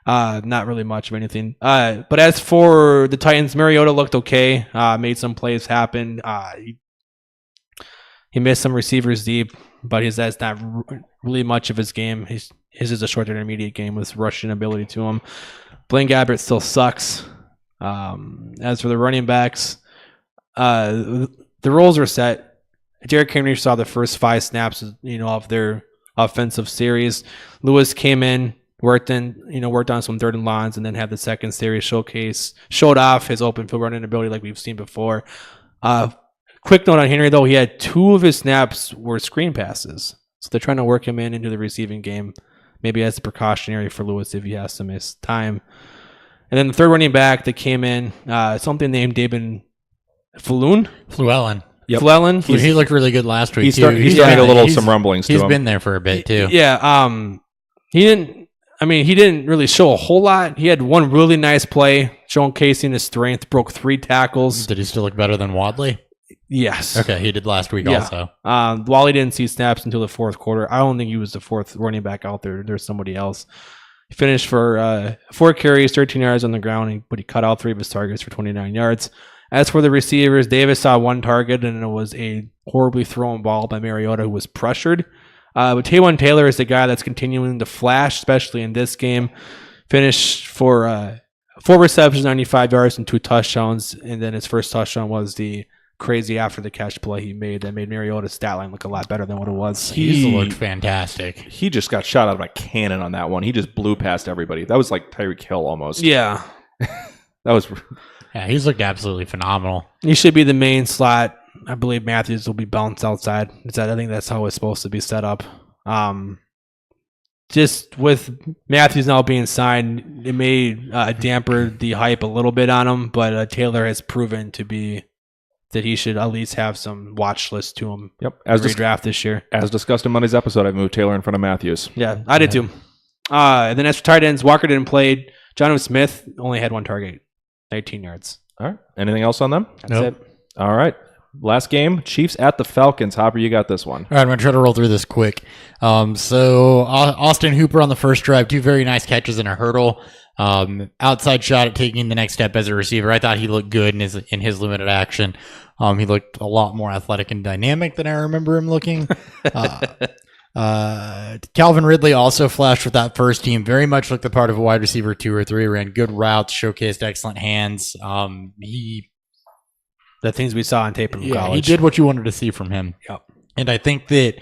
Not really much of anything. But as for the Titans, Mariota looked okay. Made some plays happen. He missed some receivers deep, but that's not really much of his game. His is a short intermediate game with rushing ability to him. Blaine Gabbert still sucks. As for the running backs, the roles are set. Derrick Henry saw the first 5 snaps, of their offensive series. Lewis came in, worked on some third and longs, and then had the second series showed off his open field running ability like we've seen before. Quick note on Henry though, he had 2 of his snaps were screen passes, so they're trying to work him into the receiving game, maybe as a precautionary for Lewis if he has to miss time. And then the third running back that came in, something named David Fluellen. Yep. Flellen. He looked really good last week, He's too. starting some rumblings to him. He's been there for a bit, too. Yeah. He didn't really show a whole lot. He had one really nice play, showcasing his strength, broke 3 tackles. Did he still look better than Wadley? Yes. Okay, he did last week also. Wally didn't see snaps until the fourth quarter. I don't think he was the 4th running back out there. There's somebody else. He finished for 4 carries, 13 yards on the ground, but he cut out 3 of his targets for 29 yards. As for the receivers, Davis saw 1 target, and it was a horribly thrown ball by Mariota, who was pressured. But Taywan Taylor is the guy that's continuing to flash, especially in this game. Finished for 4 receptions, 95 yards, and 2 touchdowns. And then his first touchdown was the crazy after the catch play he made that made Mariota's stat line look a lot better than what it was. He looked fantastic. He just got shot out of a cannon on that one. He just blew past everybody. That was like Tyreek Hill almost. Yeah. That was... Yeah, he's looked absolutely phenomenal. He should be the main slot. I believe Matthews will be bounced outside. I think that's how it's supposed to be set up. Just with Matthews now being signed, it may damper the hype a little bit on him, but Taylor has proven to be that he should at least have some watch list to him. Yep. As redraft this year. As discussed in Monday's episode, I've moved Taylor in front of Matthews. Yeah, I did too. And then as for tight ends, Walker didn't play. Jonathan Smith only had 1 target. 19 yards. All right. Anything else on them? That's it. All right. Last game, Chiefs at the Falcons. Hopper, you got this one. All right, I'm going to try to roll through this quick. So Austin Hooper on the first drive, 2 very nice catches and a hurdle. Outside shot at taking the next step as a receiver. I thought he looked good in his limited action. He looked a lot more athletic and dynamic than I remember him looking. Calvin Ridley also flashed with that first team. Very much looked the part of a wide receiver 2 or 3. Ran good routes, showcased excellent hands. The things we saw on tape from college. He did what you wanted to see from him. Yep. And I think that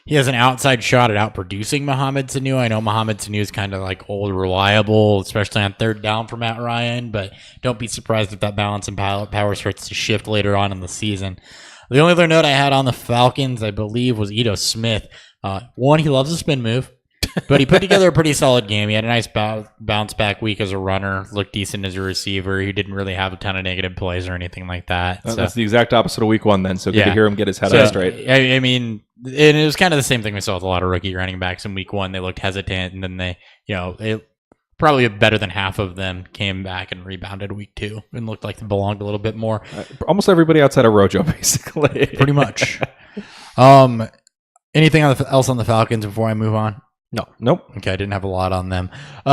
he has an outside shot at outproducing Mohamed Sanu. I know Mohamed Sanu is kind of like old, reliable, especially on third down for Matt Ryan, but don't be surprised if that balance and power starts to shift later on in the season. The only other note I had on the Falcons, I believe, was Ito Smith. One, he loves a spin move, but he put together a pretty solid game. He had a nice bounce back week as a runner, looked decent as a receiver. He didn't really have a ton of negative plays or anything like that. That's the exact opposite of week 1 then, so good to hear him get his head on straight. I mean, and it was kind of the same thing we saw with a lot of rookie running backs in week 1. They looked hesitant, and then they probably better than half of them came back and rebounded week 2 and looked like they belonged a little bit more. Almost everybody outside of Rojo, basically. Pretty much. Anything else on the Falcons before I move on? No. Nope. Okay, I didn't have a lot on them.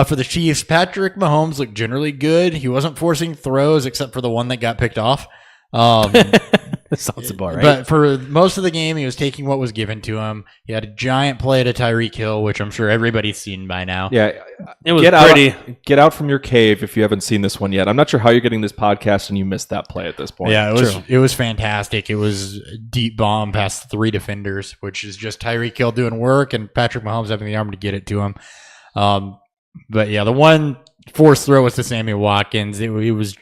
For the Chiefs, Patrick Mahomes looked generally good. He wasn't forcing throws except for the one that got picked off. Sounds about right. But for most of the game, he was taking what was given to him. He had a giant play to Tyreek Hill, which I'm sure everybody's seen by now. Yeah, it was pretty. Get out from your cave if you haven't seen this one yet. I'm not sure how you're getting this podcast and you missed that play at this point. Yeah, it was fantastic. It was a deep bomb past 3 defenders, which is just Tyreek Hill doing work and Patrick Mahomes having the arm to get it to him. But yeah, the one forced throw was to Sammy Watkins. It was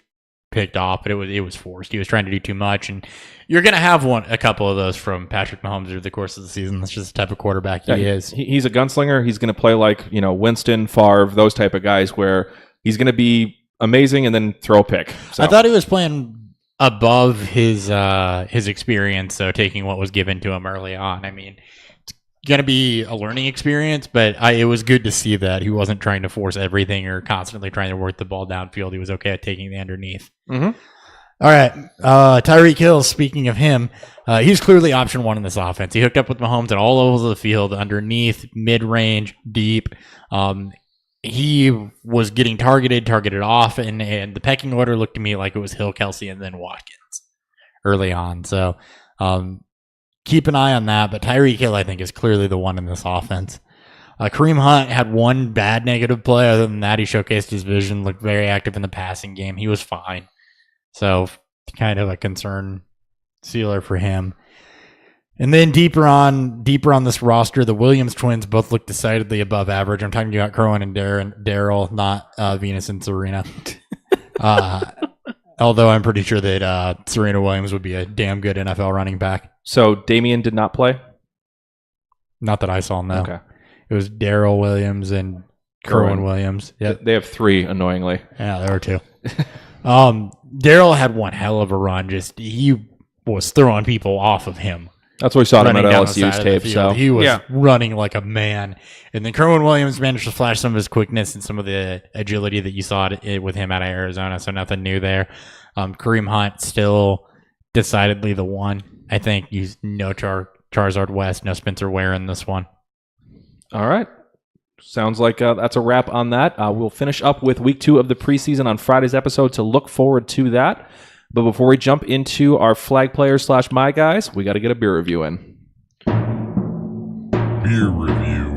picked off, but it was forced. He was trying to do too much, and you're going to have a couple of those from Patrick Mahomes through the course of the season. That's just the type of quarterback he is. He's a gunslinger. He's going to play like, Winston, Favre, those type of guys where he's going to be amazing and then throw a pick. So. I thought he was playing above his experience, so taking what was given to him early on. I mean, it's going to be a learning experience, but it was good to see that he wasn't trying to force everything or constantly trying to work the ball downfield. He was okay at taking the underneath. Mm-hmm. All right, Tyreek Hill, speaking of him, he's clearly option one in this offense. He hooked up with Mahomes at all levels of the field, underneath, mid-range, deep. He was getting targeted off, and the pecking order looked to me like it was Hill, Kelsey, and then Watkins early on. So keep an eye on that. But Tyreek Hill, I think, is clearly the one in this offense. Kareem Hunt had one bad negative play. Other than that, he showcased his vision, looked very active in the passing game. He was fine. So kind of a concern sealer for him. And then deeper on this roster, the Williams twins both look decidedly above average. I'm talking about Kerwin and Daryl, not Venus and Serena. Although I'm pretty sure that Serena Williams would be a damn good NFL running back. So Damian did not play? Not that I saw, no. Okay. It was Daryl Williams and Kerwin Williams. Yeah, they have 3, annoyingly. Yeah, there were 2. Daryl had one hell of a run. Just he was throwing people off of him. That's what we saw him at running down the LSU's side of tape. the So field. He was running like a man. And then Kerwin Williams managed to flash some of his quickness and some of the agility that you saw with him out of Arizona. So nothing new there. Kareem Hunt still decidedly the one. I think no Charizard West, no Spencer Ware in this one. All right. Sounds like that's a wrap on that. We'll finish up with week 2 of the preseason on Friday's episode, to look forward to that. But before we jump into our flag players / my guys, we got to get a beer review in. Beer review.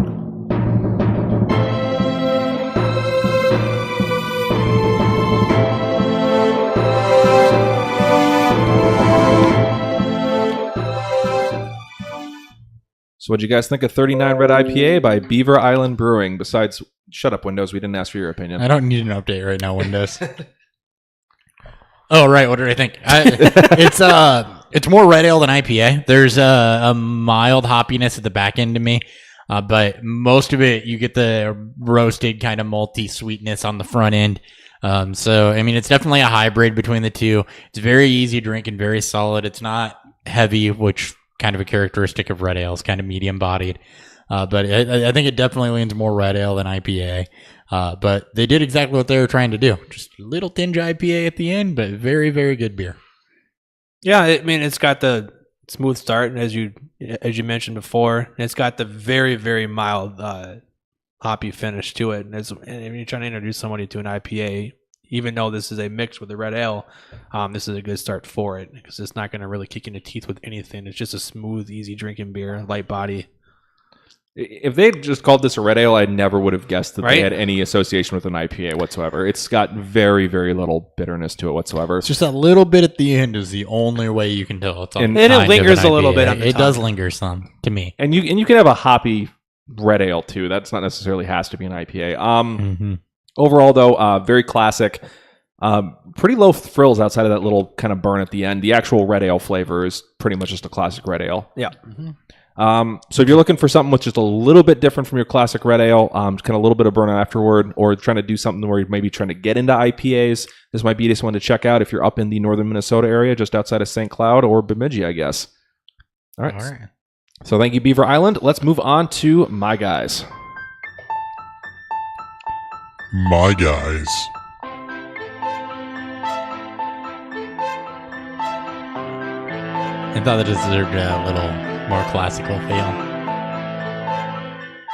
So what'd you guys think of 39 Red IPA by Beaver Island Brewing? Besides, shut up, Windows. We didn't ask for your opinion. I don't need an update right now, Windows. Oh, right. What did I think? It's more red ale than IPA. There's a mild hoppiness at the back end to me, but most of it, you get the roasted kind of malty sweetness on the front end. So, I mean, it's definitely a hybrid between the two. It's very easy to drink and very solid. It's not heavy, which kind of a characteristic of red ale. It's kind of medium bodied. But I think it definitely leans more red ale than IPA. But they did exactly what they were trying to do. Just a little tinge IPA at the end, but very, very good beer. Yeah, I mean, it's got the smooth start, as you mentioned before. And it's got the very, very mild hoppy finish to it. And when you're trying to introduce somebody to an IPA, even though this is a mix with a red ale, this is a good start for it, because it's not going to really kick in the teeth with anything. It's just a smooth, easy drinking beer, light body. If they just called this a red ale, I never would have guessed that they had any association with an IPA whatsoever. It's got very, very little bitterness to it whatsoever. It's just that little bit at the end is the only way you can tell it's and it lingers a little bit on the It tongue. does linger some to me. And you can have a hoppy red ale too. That's not necessarily has to be an IPA. Overall, though, very classic. Pretty low frills outside of that little kind of burn at the end. The actual red ale flavor is pretty much just a classic red ale. Yeah. So if you're looking for something with just a little bit different from your classic red ale, kind of a little bit of burn afterward, or trying to do something where you're maybe trying to get into IPAs, this might be just one to check out if you're up in the northern Minnesota area, just outside of St. Cloud or Bemidji, I guess. All right. So thank you, Beaver Island. Let's move on to my guys. My guys. I thought that deserved a little more classical feel.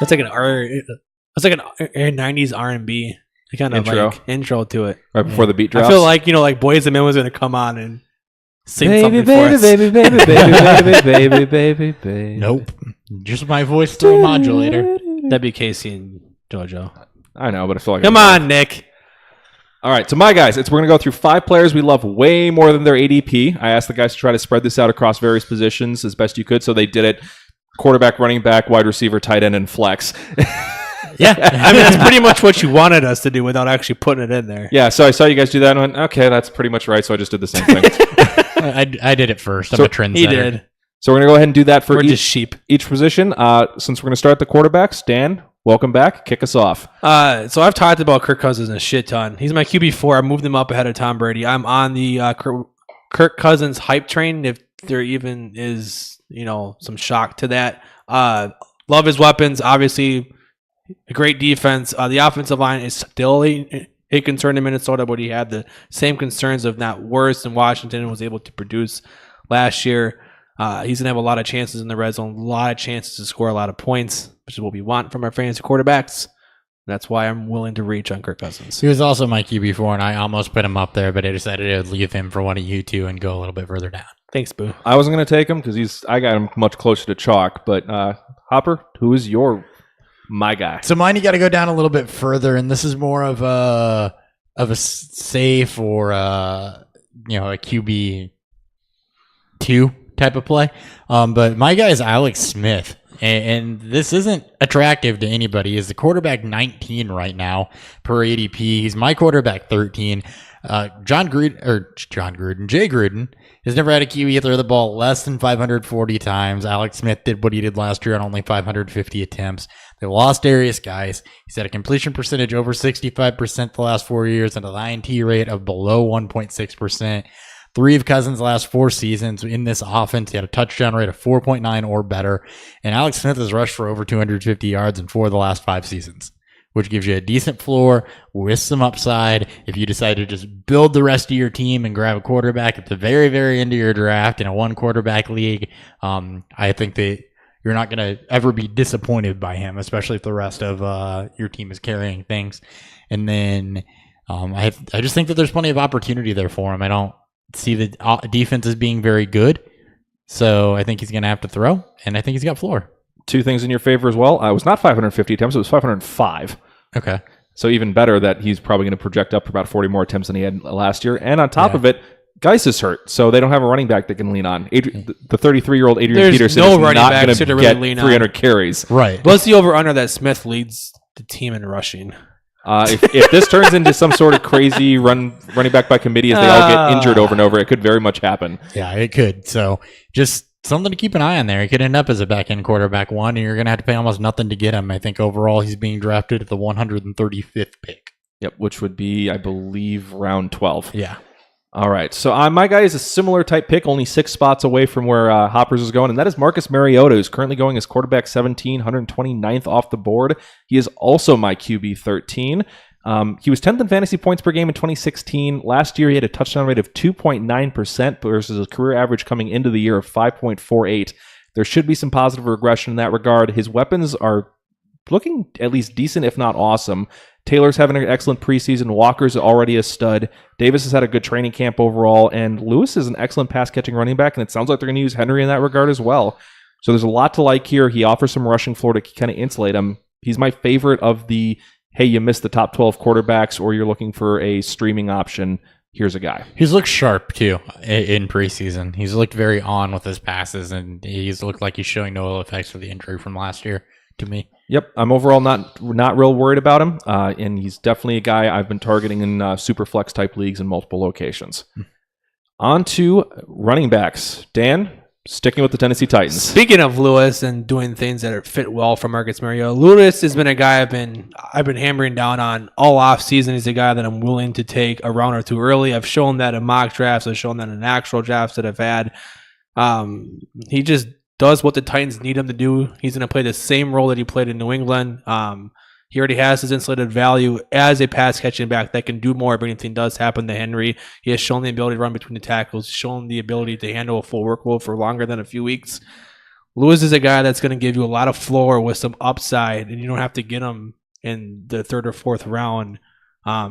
That's like an 90s R&B kind of Intro. like intro to it. Right before the beat drops. I feel like, like Boyz II Men was going to come on and sing something for baby, us. baby, baby, baby, baby, baby, baby. Nope. Just my voice through a modulator. That'd be Casey and JoJo. I know, but I feel like... Come on, Nick. All right, so my guys, we're going to go through 5 players we love way more than their ADP. I asked the guys to try to spread this out across various positions as best you could, so they did it. Quarterback, running back, wide receiver, tight end, and flex. Yeah. I mean, that's pretty much what you wanted us to do without actually putting it in there. Yeah, so I saw you guys do that and went, okay, that's pretty much right. So I just did the same thing. I did it first. I'm So a trendsetter. He did. So we're going to go ahead and do that for We're just sheep. each position. Since we're going to start the quarterbacks, Dan, welcome back. Kick us off. So I've talked about Kirk Cousins a shit ton. He's my QB4. I moved him up ahead of Tom Brady. I'm on the Kirk Cousins hype train, if there even is, some shock to that. Love his weapons. Obviously, a great defense. The offensive line is still a concern in Minnesota, but he had the same concerns, if not worse, than Washington and was able to produce last year. He's going to have a lot of chances in the red zone, a lot of chances to score a lot of points, which is what we want from our fantasy quarterbacks. That's why I'm willing to reach on Kirk Cousins. He was also my QB4, and I almost put him up there, but I decided to leave him for one of you two and go a little bit further down. Thanks, Boo. I wasn't going to take him because I got him much closer to chalk. But Hopper, who is my guy? So mine, you got to go down a little bit further, and this is more of a safe or a QB2 type of play. But my guy is Alex Smith. And this isn't attractive to anybody. He's the quarterback 19 right now per ADP. He's my quarterback 13. Jay Gruden has never had a QB throw the ball less than 540 times. Alex Smith did what he did last year on only 550 attempts. They lost Darius Guys. He's had a completion percentage over 65% the last 4 years and an INT rate of below 1.6%. 3 of Cousins' last 4 seasons in this offense, he had a touchdown rate of 4.9 or better. And Alex Smith has rushed for over 250 yards in 4 of the last 5 seasons, which gives you a decent floor with some upside. If you decide to just build the rest of your team and grab a quarterback at the very, very end of your draft in a 1-quarterback league, I think that you're not going to ever be disappointed by him, especially if the rest of your team is carrying things. And then I just think that there's plenty of opportunity there for him. I don't see the defense as being very good, so I think he's going to have to throw, and I think he's got floor. 2 things in your favor as well. It was not 550 attempts; it was 505. Okay, so even better that he's probably going to project up for about 40 more attempts than he had last year. And on top of it, Geis is hurt, so they don't have a running back they can lean on. The 33-year-old Adrian Peterson is not going to get 300 carries. Right. What's the over-under that Smith leads the team in rushing? If this turns into some sort of crazy running back by committee as they all get injured over and over, it could very much happen. Yeah, it could. So just something to keep an eye on there. He could end up as a back-end quarterback 1, and you're going to have to pay almost nothing to get him. I think overall he's being drafted at the 135th pick. Yep, which would be, I believe, round 12. Yeah. All right, so my guy is a similar type pick, only 6 spots away from where Hoppers is going, and that is Marcus Mariota, who's currently going as quarterback 17, 129th off the board. He is also my QB 13. He was 10th in fantasy points per game in 2016. Last year, he had a touchdown rate of 2.9% versus a career average coming into the year of 5.48. There should be some positive regression in that regard. His weapons are looking at least decent, if not awesome. Taylor's having an excellent preseason. Walker's already a stud. Davis has had a good training camp overall. And Lewis is an excellent pass-catching running back, and it sounds like they're going to use Henry in that regard as well. So there's a lot to like here. He offers some rushing floor to kind of insulate him. He's my favorite of the, hey, you missed the top 12 quarterbacks or you're looking for a streaming option. Here's a guy. He's looked sharp, too, in preseason. He's looked very on with his passes, and he's looked like he's showing no ill effects for the injury from last year to me. Yep, I'm overall not real worried about him, and he's definitely a guy I've been targeting in super flex type leagues in multiple locations. On to running backs. Dan, sticking with the Tennessee Titans. Speaking of Lewis and doing things that fit well for Marcus Mariota, Lewis has been a guy I've been hammering down on all off season. He's a guy that I'm willing to take a round or 2 early. I've shown that in mock drafts. I've shown that in actual drafts that I've had. He just does what the Titans need him to do. He's going to play the same role that he played in New England. He already has his insulated value as a pass-catching back that can do more if anything does happen to Henry. He has shown the ability to run between the tackles, shown the ability to handle a full workload for longer than a few weeks. Lewis is a guy that's going to give you a lot of floor with some upside, and you don't have to get him in the 3rd or 4th round.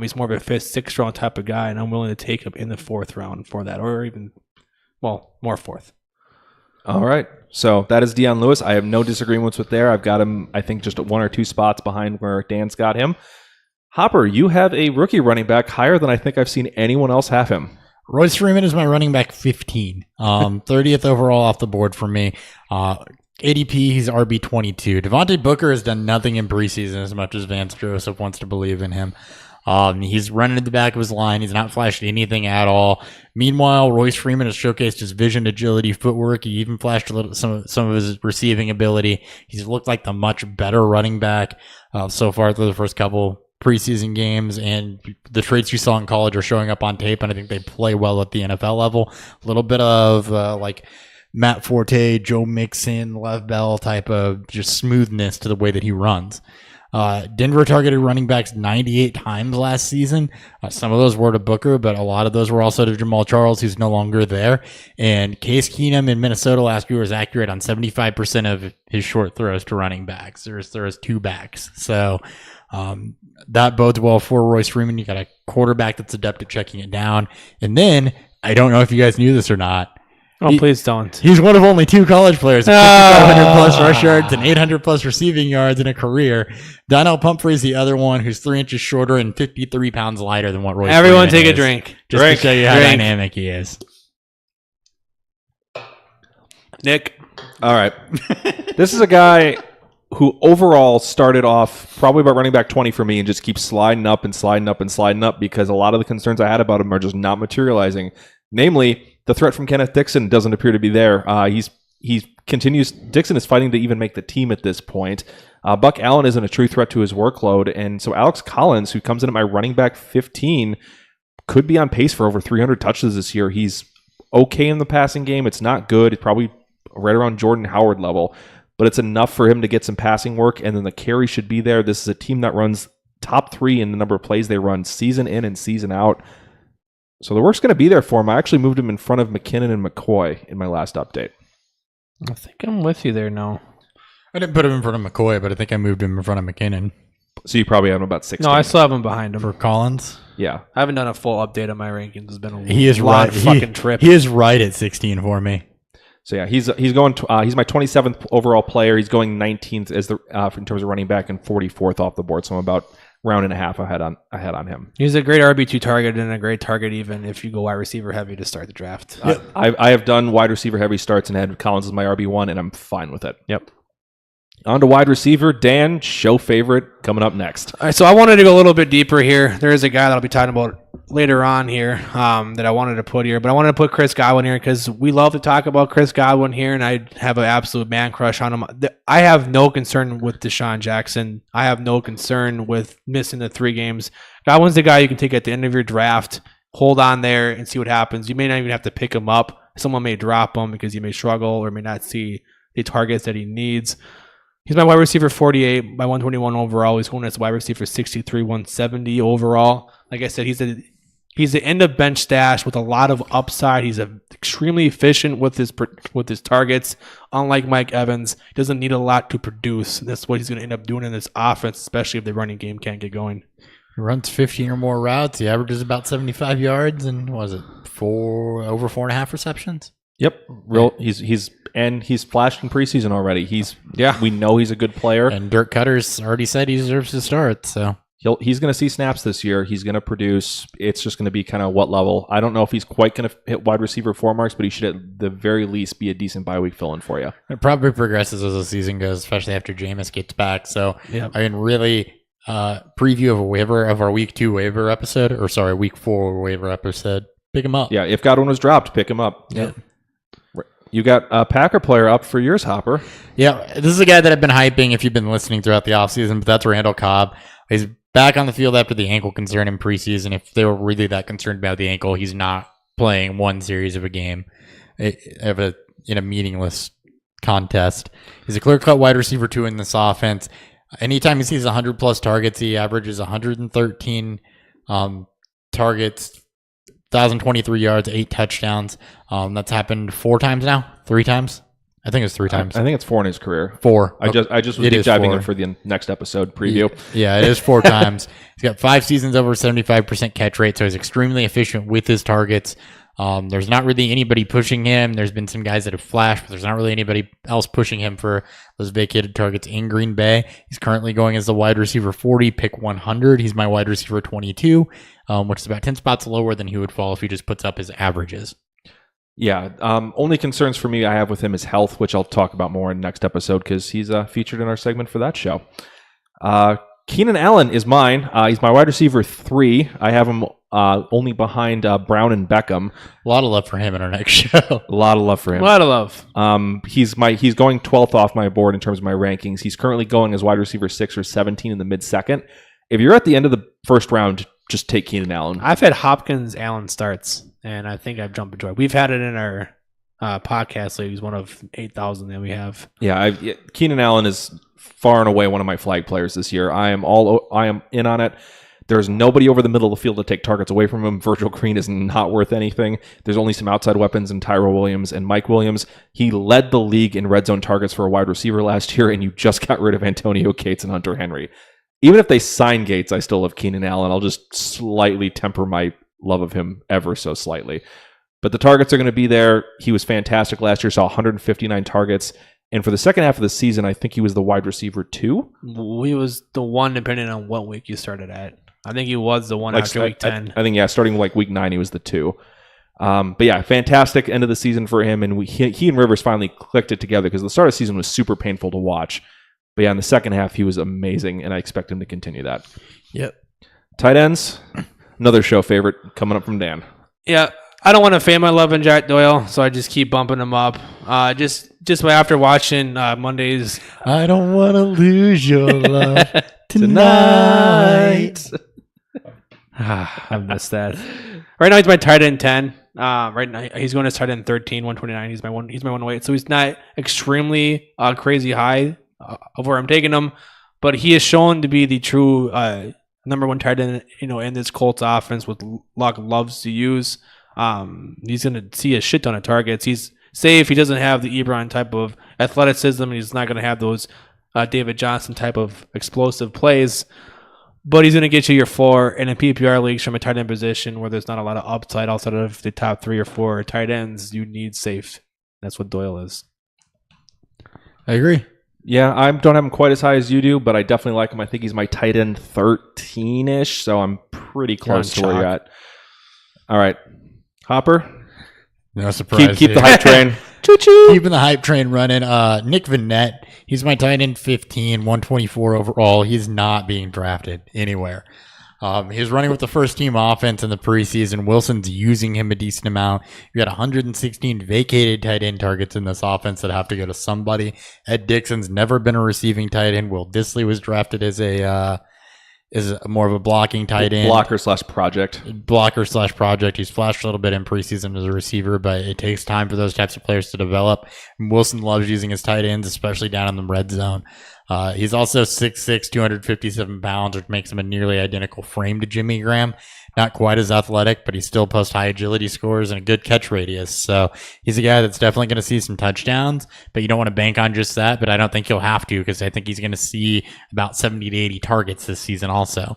He's more of a 5th, 6th round type of guy, and I'm willing to take him in the 4th round for that, or even, more 4th. All right. So that is Deion Lewis. I have no disagreements with there. I've got him, I think, just 1 or 2 spots behind where Dan's got him. Hopper, you have a rookie running back higher than I think I've seen anyone else have him. Royce Freeman is my running back 15. 30th overall off the board for me. ADP, he's RB22. Devontae Booker has done nothing in preseason as much as Vance Joseph wants to believe in him. He's running at the back of his line. He's not flashed anything at all. Meanwhile, Royce Freeman has showcased his vision, agility, footwork. He even flashed a little some of his receiving ability. He's looked like the much better running back so far through the first couple preseason games, and the traits you saw in college are showing up on tape, and I think they play well at the NFL level. A little bit of like Matt Forte, Joe Mixon, Lev Bell type of just smoothness to the way that he runs. Denver targeted running backs 98 times last season. Some of those were to Booker, but a lot of those were also to Jamal Charles, who's no longer there. And Case Keenum in Minnesota last year was accurate on 75% of his short throws to running backs. There's two backs. So that bodes well for Royce Freeman. You got a quarterback that's adept at checking it down. And then, I don't know if you guys knew this or not, Please don't. he's one of only two college players with 500 plus rush yards and 800 plus receiving yards in a career. Donnell Pumphrey's the other one, who's 3 inches shorter and 53 pounds lighter than what Royce Everyone Freeman take is. a drink. Just to show you how dynamic he is. Nick. All right. This is a guy who overall started off probably about running back 20 for me and just keeps sliding up and sliding up and sliding up because a lot of the concerns I had about him are just not materializing. Namely, the threat from Kenneth Dixon doesn't appear to be there. He continues. Dixon is fighting to even make the team at this point. Buck Allen isn't a true threat to his workload, and so Alex Collins, who comes in at my running back 15, could be on pace for over 300 touches this year. He's okay in the passing game. It's not good. It's probably right around Jordan Howard level, but it's enough for him to get some passing work, and then the carry should be there. This is a team that runs top 3 in the number of plays they run season in and season out. So the work's going to be there for him. I actually moved him in front of McKinnon and McCoy in my last update. I think I'm with you there now. I didn't put him in front of McCoy, but I think I moved him in front of McKinnon. So you probably have him about 16. No, I still have him behind him. For Collins? Yeah. I haven't done a full update on my rankings. It's been a He is long right. fucking trip. He is right at 16 for me. So yeah, he's going. He's my 27th overall player. He's going 19th as the in terms of running back and 44th off the board. So I'm about round and a half ahead on him. He's a great RB2 target and a great target even if you go wide receiver heavy to start the draft. I have done wide receiver heavy starts and had Collins as my RB1, and I'm fine with it. Yep. On to wide receiver, Dan, show favorite, coming up next. All right, so I wanted to go a little bit deeper here. There is a guy that I'll be talking about later on here that I wanted to put here, but I wanted to put Chris Godwin here because we love to talk about Chris Godwin here, and I have an absolute man crush on him. I have no concern with Deshaun Jackson. I have no concern with missing the 3 games. Godwin's the guy you can take at the end of your draft, hold on there, and see what happens. You may not even have to pick him up. Someone may drop him because he may struggle or may not see the targets that he needs. He's my wide receiver 48, my 121 overall. He's going as wide receiver 63, 170 overall. Like I said, he's the end of bench stash with a lot of upside. He's extremely efficient with his targets. Unlike Mike Evans, he doesn't need a lot to produce. That's what he's going to end up doing in this offense, especially if the running game can't get going. He runs 15 or more routes. He averages about 75 yards and over 4.5 receptions. Yep, he's flashed in preseason already. We know he's a good player, And Dirk Cutter's already said he deserves to start. So he's going to see snaps this year. He's going to produce. It's just going to be kind of what level. I don't know if he's quite going to hit wide receiver 4 marks, but he should at the very least be a decent bye week fill-in for you. it probably progresses as the season goes, especially after Jameis gets back. So Yeah. I mean, really preview of our week 2 waiver episode, or sorry, week 4 waiver episode. Pick him up. Yeah, if Godwin was dropped, pick him up. Yeah. You got a Packer player up for yours, Hopper. Yeah, this is a guy that I've been hyping if you've been listening throughout the offseason, but that's Randall Cobb. He's back on the field after the ankle concern in preseason. If they were really that concerned about the ankle, he's not playing one series of a game in a meaningless contest. He's a clear-cut wide receiver 2 in this offense. Anytime he sees 100-plus targets, he averages 113 targets, 1,023 yards, 8 touchdowns. That's happened 4 times now? 3 times? I think it's 3 times. I think it's 4 in his career. 4. I just was It deep is diving 4. in for the next episode preview. Yeah, it is 4 times. He's got 5 seasons over 75% catch rate, so he's extremely efficient with his targets. There's not really anybody pushing him. There's been some guys that have flashed, but there's not really anybody else pushing him for those vacated targets in Green Bay. He's currently going as the wide receiver 40, pick 100. He's my wide receiver 22, which is about 10 spots lower than he would fall if he just puts up his averages. Yeah. Only concerns for me I have with him is health, which I'll talk about more in the next episode because he's featured in our segment for that show. Keenan Allen is mine. He's my wide receiver 3. I have him only behind Brown and Beckham. A lot of love for him in our next show. A lot of love for A him. lot of love. He's going 12th off my board in terms of my rankings. He's currently going as wide receiver 6 or 17 in the mid-second. If you're at the end of the first round, just take Keenan Allen. I've had Hopkins Allen starts, and I think I've jumped into it. We've had it in our podcast league. He's one of 8,000 that we have. Yeah, Keenan Allen is far and away one of my flag players this year. I am in on it. There's nobody over the middle of the field to take targets away from him. Virgil Green is not worth anything. There's only some outside weapons in Tyrell Williams and Mike Williams. He led the league in red zone targets for a wide receiver last year, and you just got rid of Antonio Gates and Hunter Henry. Even if they sign Gates, I still love Keenan Allen. I'll just slightly temper my love of him ever so slightly. But the targets are going to be there. He was fantastic last year, saw 159 targets. And for the second half of the season, I think he was the wide receiver 2. He was the one, depending on what week you started at. I think he was the one after week 10. I think, starting like week 9, he was the 2. But yeah, fantastic end of the season for him. And he and Rivers finally clicked it together because the start of the season was super painful to watch. But yeah, in the second half, he was amazing, and I expect him to continue that. Yep. Tight Tight ends, another show favorite coming up from Dan. Yeah, I don't want to fan my love in Jack Doyle, so I just keep bumping him up. Just after watching Monday's. I don't want to lose your love tonight. I missed that. Right now he's my tight end 10. Right now he's going to tight end 13, 129. He's my 108. So he's not extremely crazy high of where I'm taking him, but he is shown to be the true number 1 tight end, in this Colts offense with Luck loves to use. He's going to see a shit ton of targets. He's safe. He doesn't have the Ebron type of athleticism, and he's not going to have those David Johnson type of explosive plays. But he's going to get you your 4 in a PPR leagues from a tight end position where there's not a lot of upside outside of the top 3 or 4 tight ends. You need safe. That's what Doyle is. I agree. Yeah, I don't have him quite as high as you do, but I definitely like him. I think he's my tight end 13-ish, so I'm pretty close to where you're at. All right. Hopper? No surprise. Keep the hype train. Choo-choo. Keeping the hype train running. Nick Vannett, he's my tight end 15, 124 overall. He's not being drafted anywhere. He's running with the first team offense in the preseason. Wilson's using him a decent amount. You got 116 vacated tight end targets in this offense that have to go to somebody. Ed Dixon's never been a receiving tight end. Will Dissly was drafted as more of a blocking tight end. Blocker/project. He's flashed a little bit in preseason as a receiver, but it takes time for those types of players to develop. Wilson loves using his tight ends, especially down in the red zone. He's also 6'6", 257 pounds, which makes him a nearly identical frame to Jimmy Graham. Not quite as athletic, but he still posts high agility scores and a good catch radius. So he's a guy that's definitely going to see some touchdowns, but you don't want to bank on just that. But I don't think he'll have to because I think he's going to see about 70 to 80 targets this season also.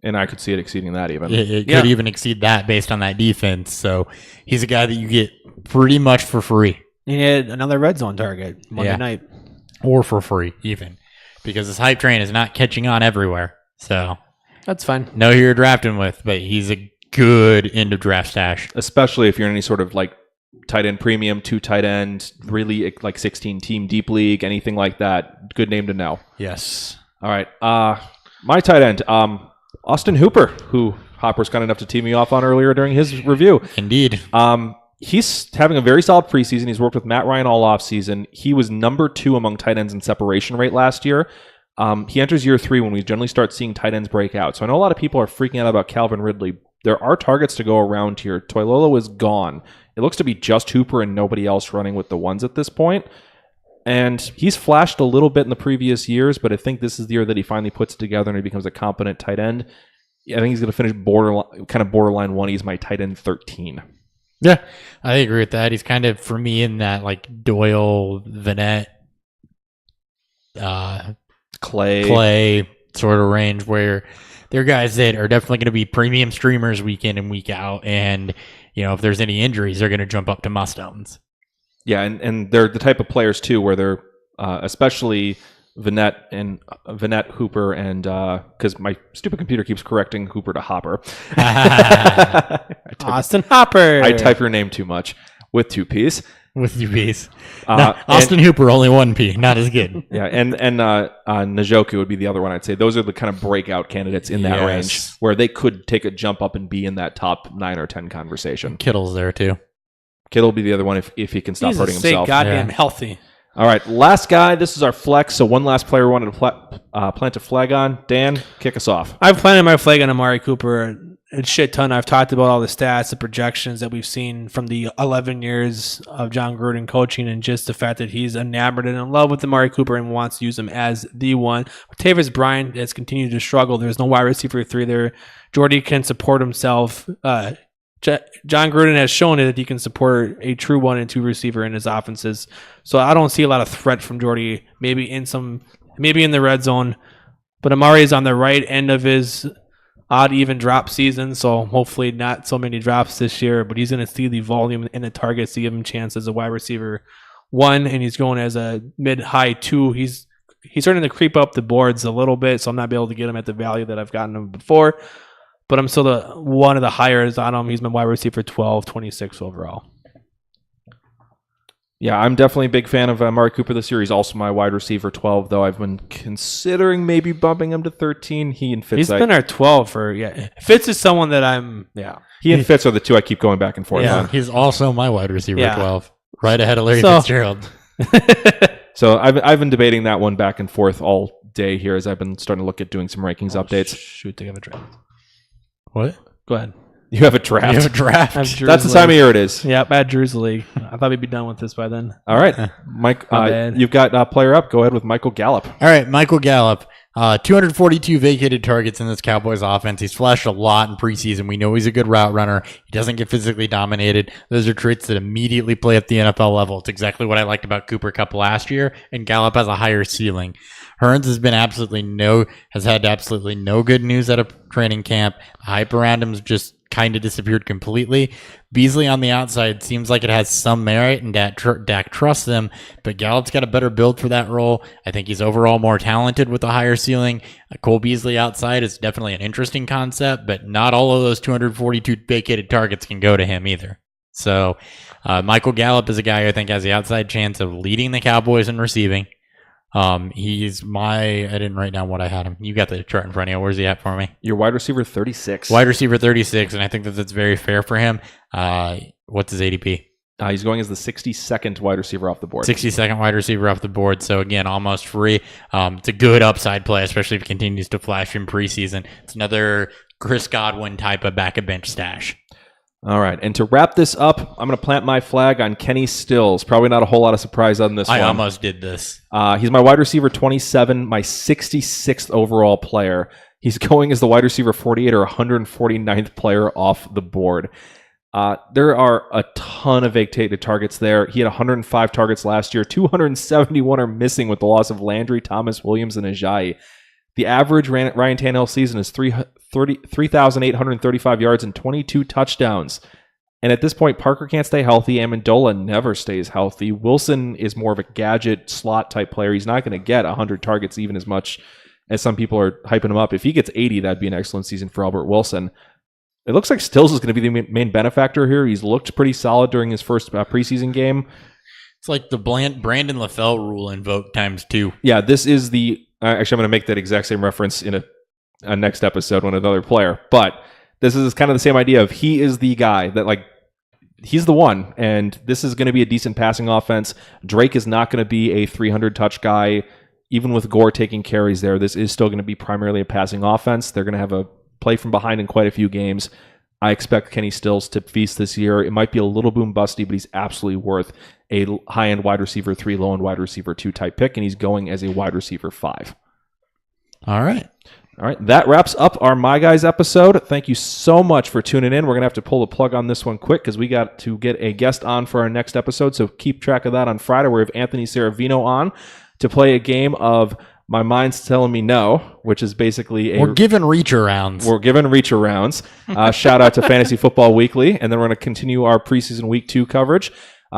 And I could see it exceeding that even. It could even exceed that based on that defense. So he's a guy that you get pretty much for free. He had another red zone target Monday night. Or for free, even. Because this hype train is not catching on everywhere. So that's fine. Know who you're drafting with, but he's a good end of draft stash. Especially if you're in any sort of like tight end premium, 2 tight end, really like 16 team deep league, anything like that. Good name to know. Yes. All right. My tight end, Austin Hooper, who Hopper's kind enough to tee me off on earlier during his review. Indeed. He's having a very solid preseason. He's worked with Matt Ryan all offseason. He was number 2 among tight ends in separation rate last year. He enters year 3 when we generally start seeing tight ends break out. So I know a lot of people are freaking out about Calvin Ridley. There are targets to go around here. Toilolo is gone. It looks to be just Hooper and nobody else running with the ones at this point. And he's flashed a little bit in the previous years, but I think this is the year that he finally puts it together and he becomes a competent tight end. I think he's going to finish borderline 1. He's my tight end 13. Yeah, I agree with that. He's kind of, for me, in that like Doyle, Vannett, Clay sort of range where they're guys that are definitely going to be premium streamers week in and week out. And, if there's any injuries, they're going to jump up to must-owns. Yeah, and they're the type of players, too, where they're especially Vannett, Hooper, and because my stupid computer keeps correcting Hooper to Hopper. Austin Hopper. I type your name too much. with 2 Ps. With 2 Ps. Uh, Austin Hooper, only 1 P. Not as good. Yeah, and Njoku would be the other one I'd say. Those are the kind of breakout candidates in that range where they could take a jump up and be in that top 9 or 10 conversation. Kittle's there too. Kittle will be the other one if he can stop hurting himself. Goddamn healthy. All right, last guy. This is our flex. So one last player we wanted to plant a flag on. Dan, kick us off. I've planted my flag on Amari Cooper a shit ton. I've talked about all the stats, the projections that we've seen from the 11 years of John Gruden coaching, and just the fact that he's enamored and in love with Amari Cooper and wants to use him as the one. Tavis Bryant has continued to struggle. There's no wide receiver 3 there. Jordy can support himself. John Gruden has shown that he can support a true 1 and 2 receiver in his offenses. So I don't see a lot of threat from Jordy. Maybe in the red zone, but Amari is on the right end of his odd even drop season, so hopefully not so many drops this year, but he's going to see the volume and the targets to give him chance as a wide receiver 1, and he's going as a mid-high 2. He's starting to creep up the boards a little bit, so I'm not able to get him at the value that I've gotten him before, but I'm still one of the highers on him. He's been wide receiver 12, 26 overall. Yeah, I'm definitely a big fan of Amari Cooper this year. He's also my wide receiver 12, though I've been considering maybe bumping him to 13. He and Fitz. He's been our 12 Fitz is someone that I'm. Yeah, he and Fitz are the two I keep going back and forth on. He's also my wide receiver 12, right ahead of Larry Fitzgerald. So I've been debating that one back and forth all day here as I've been starting to look at doing some rankings updates. Shoot, they have a draft. What? Go ahead. You have a draft. You have a draft. That's the time of year it is. Yep, at Drew's League. I thought we'd be done with this by then. All right, Mike. You've got a player up. Go ahead with Michael Gallup. All right, Michael Gallup. 242 vacated targets in this Cowboys offense. He's flashed a lot in preseason. We know he's a good route runner. He doesn't get physically dominated. Those are traits that immediately play at the NFL level. It's exactly what I liked about Cooper Kupp last year, and Gallup has a higher ceiling. Hearns has had absolutely no good news at a training camp. The hype around him's just kind of disappeared completely. Beasley on the outside seems like it has some merit, and Dak trusts them, but Gallup's got a better build for that role. I think he's overall more talented with a higher ceiling. Cole Beasley outside is definitely an interesting concept, but not all of those 242 vacated targets can go to him either. So Michael Gallup is a guy who I think has the outside chance of leading the Cowboys in receiving. I didn't write down what I had him. You got the chart in front of you. Where's he at for me? Your wide receiver 36. Wide receiver 36, and I think that's very fair for him. What's his ADP? He's going as the 62nd wide receiver off the board. 62nd wide receiver off the board. So again, almost free. It's a good upside play, especially if he continues to flash in preseason. It's another Chris Godwin type of back of bench stash. All right, and to wrap this up, I'm going to plant my flag on Kenny Stills. Probably not a whole lot of surprise on this one. I almost did this. He's my wide receiver 27, my 66th overall player. He's going as the wide receiver 48 or 149th player off the board. There are a ton of vacated targets there. He had 105 targets last year. 271 are missing with the loss of Landry, Thomas, Williams, and Ajayi. The average Ryan Tannehill season is 3,835 yards and 22 touchdowns. And at this point, Parker can't stay healthy. Amendola never stays healthy. Wilson is more of a gadget slot type player. He's not going to get 100 targets even as much as some people are hyping him up. If he gets 80, that'd be an excellent season for Albert Wilson. It looks like Stills is going to be the main benefactor here. He's looked pretty solid during his first preseason game. It's like the Brandon LaFell rule invoked times 2. Yeah, this is the... Actually, I'm going to make that exact same reference in a next episode with another player. But this is kind of the same idea of he is the guy that, he's the one. And this is going to be a decent passing offense. Drake is not going to be a 300-touch guy. Even with Gore taking carries there, this is still going to be primarily a passing offense. They're going to have a play from behind in quite a few games. I expect Kenny Stills to feast this year. It might be a little boom busty, but he's absolutely worth a high-end wide receiver 3, low-end wide receiver 2 type pick, and he's going as a wide receiver 5. All right. That wraps up our My Guys episode. Thank you so much for tuning in. We're going to have to pull the plug on this one quick because we got to get a guest on for our next episode, so keep track of that on Friday. We have Anthony Saravino on to play a game of My Mind's Telling Me No, which is basically We're giving reach arounds. Shout out to Fantasy Football Weekly, and then we're going to continue our preseason week 2 coverage.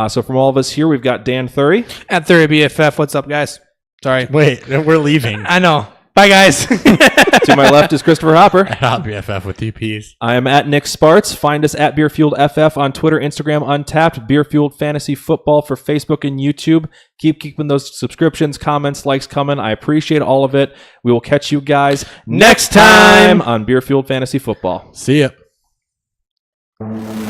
So from all of us here, we've got Dan Thury. At Thury BFF. What's up, guys? Sorry. Wait, we're leaving. I know. Bye, guys. To my left is Christopher Hopper. At Hot BFF with DPs. I am at Nick Sparts. Find us at Beerfield FF on Twitter, Instagram, Untapped, Beerfield Fantasy Football for Facebook and YouTube. Keep keeping those subscriptions, comments, likes coming. I appreciate all of it. We will catch you guys next time on Beerfield Fantasy Football. See ya.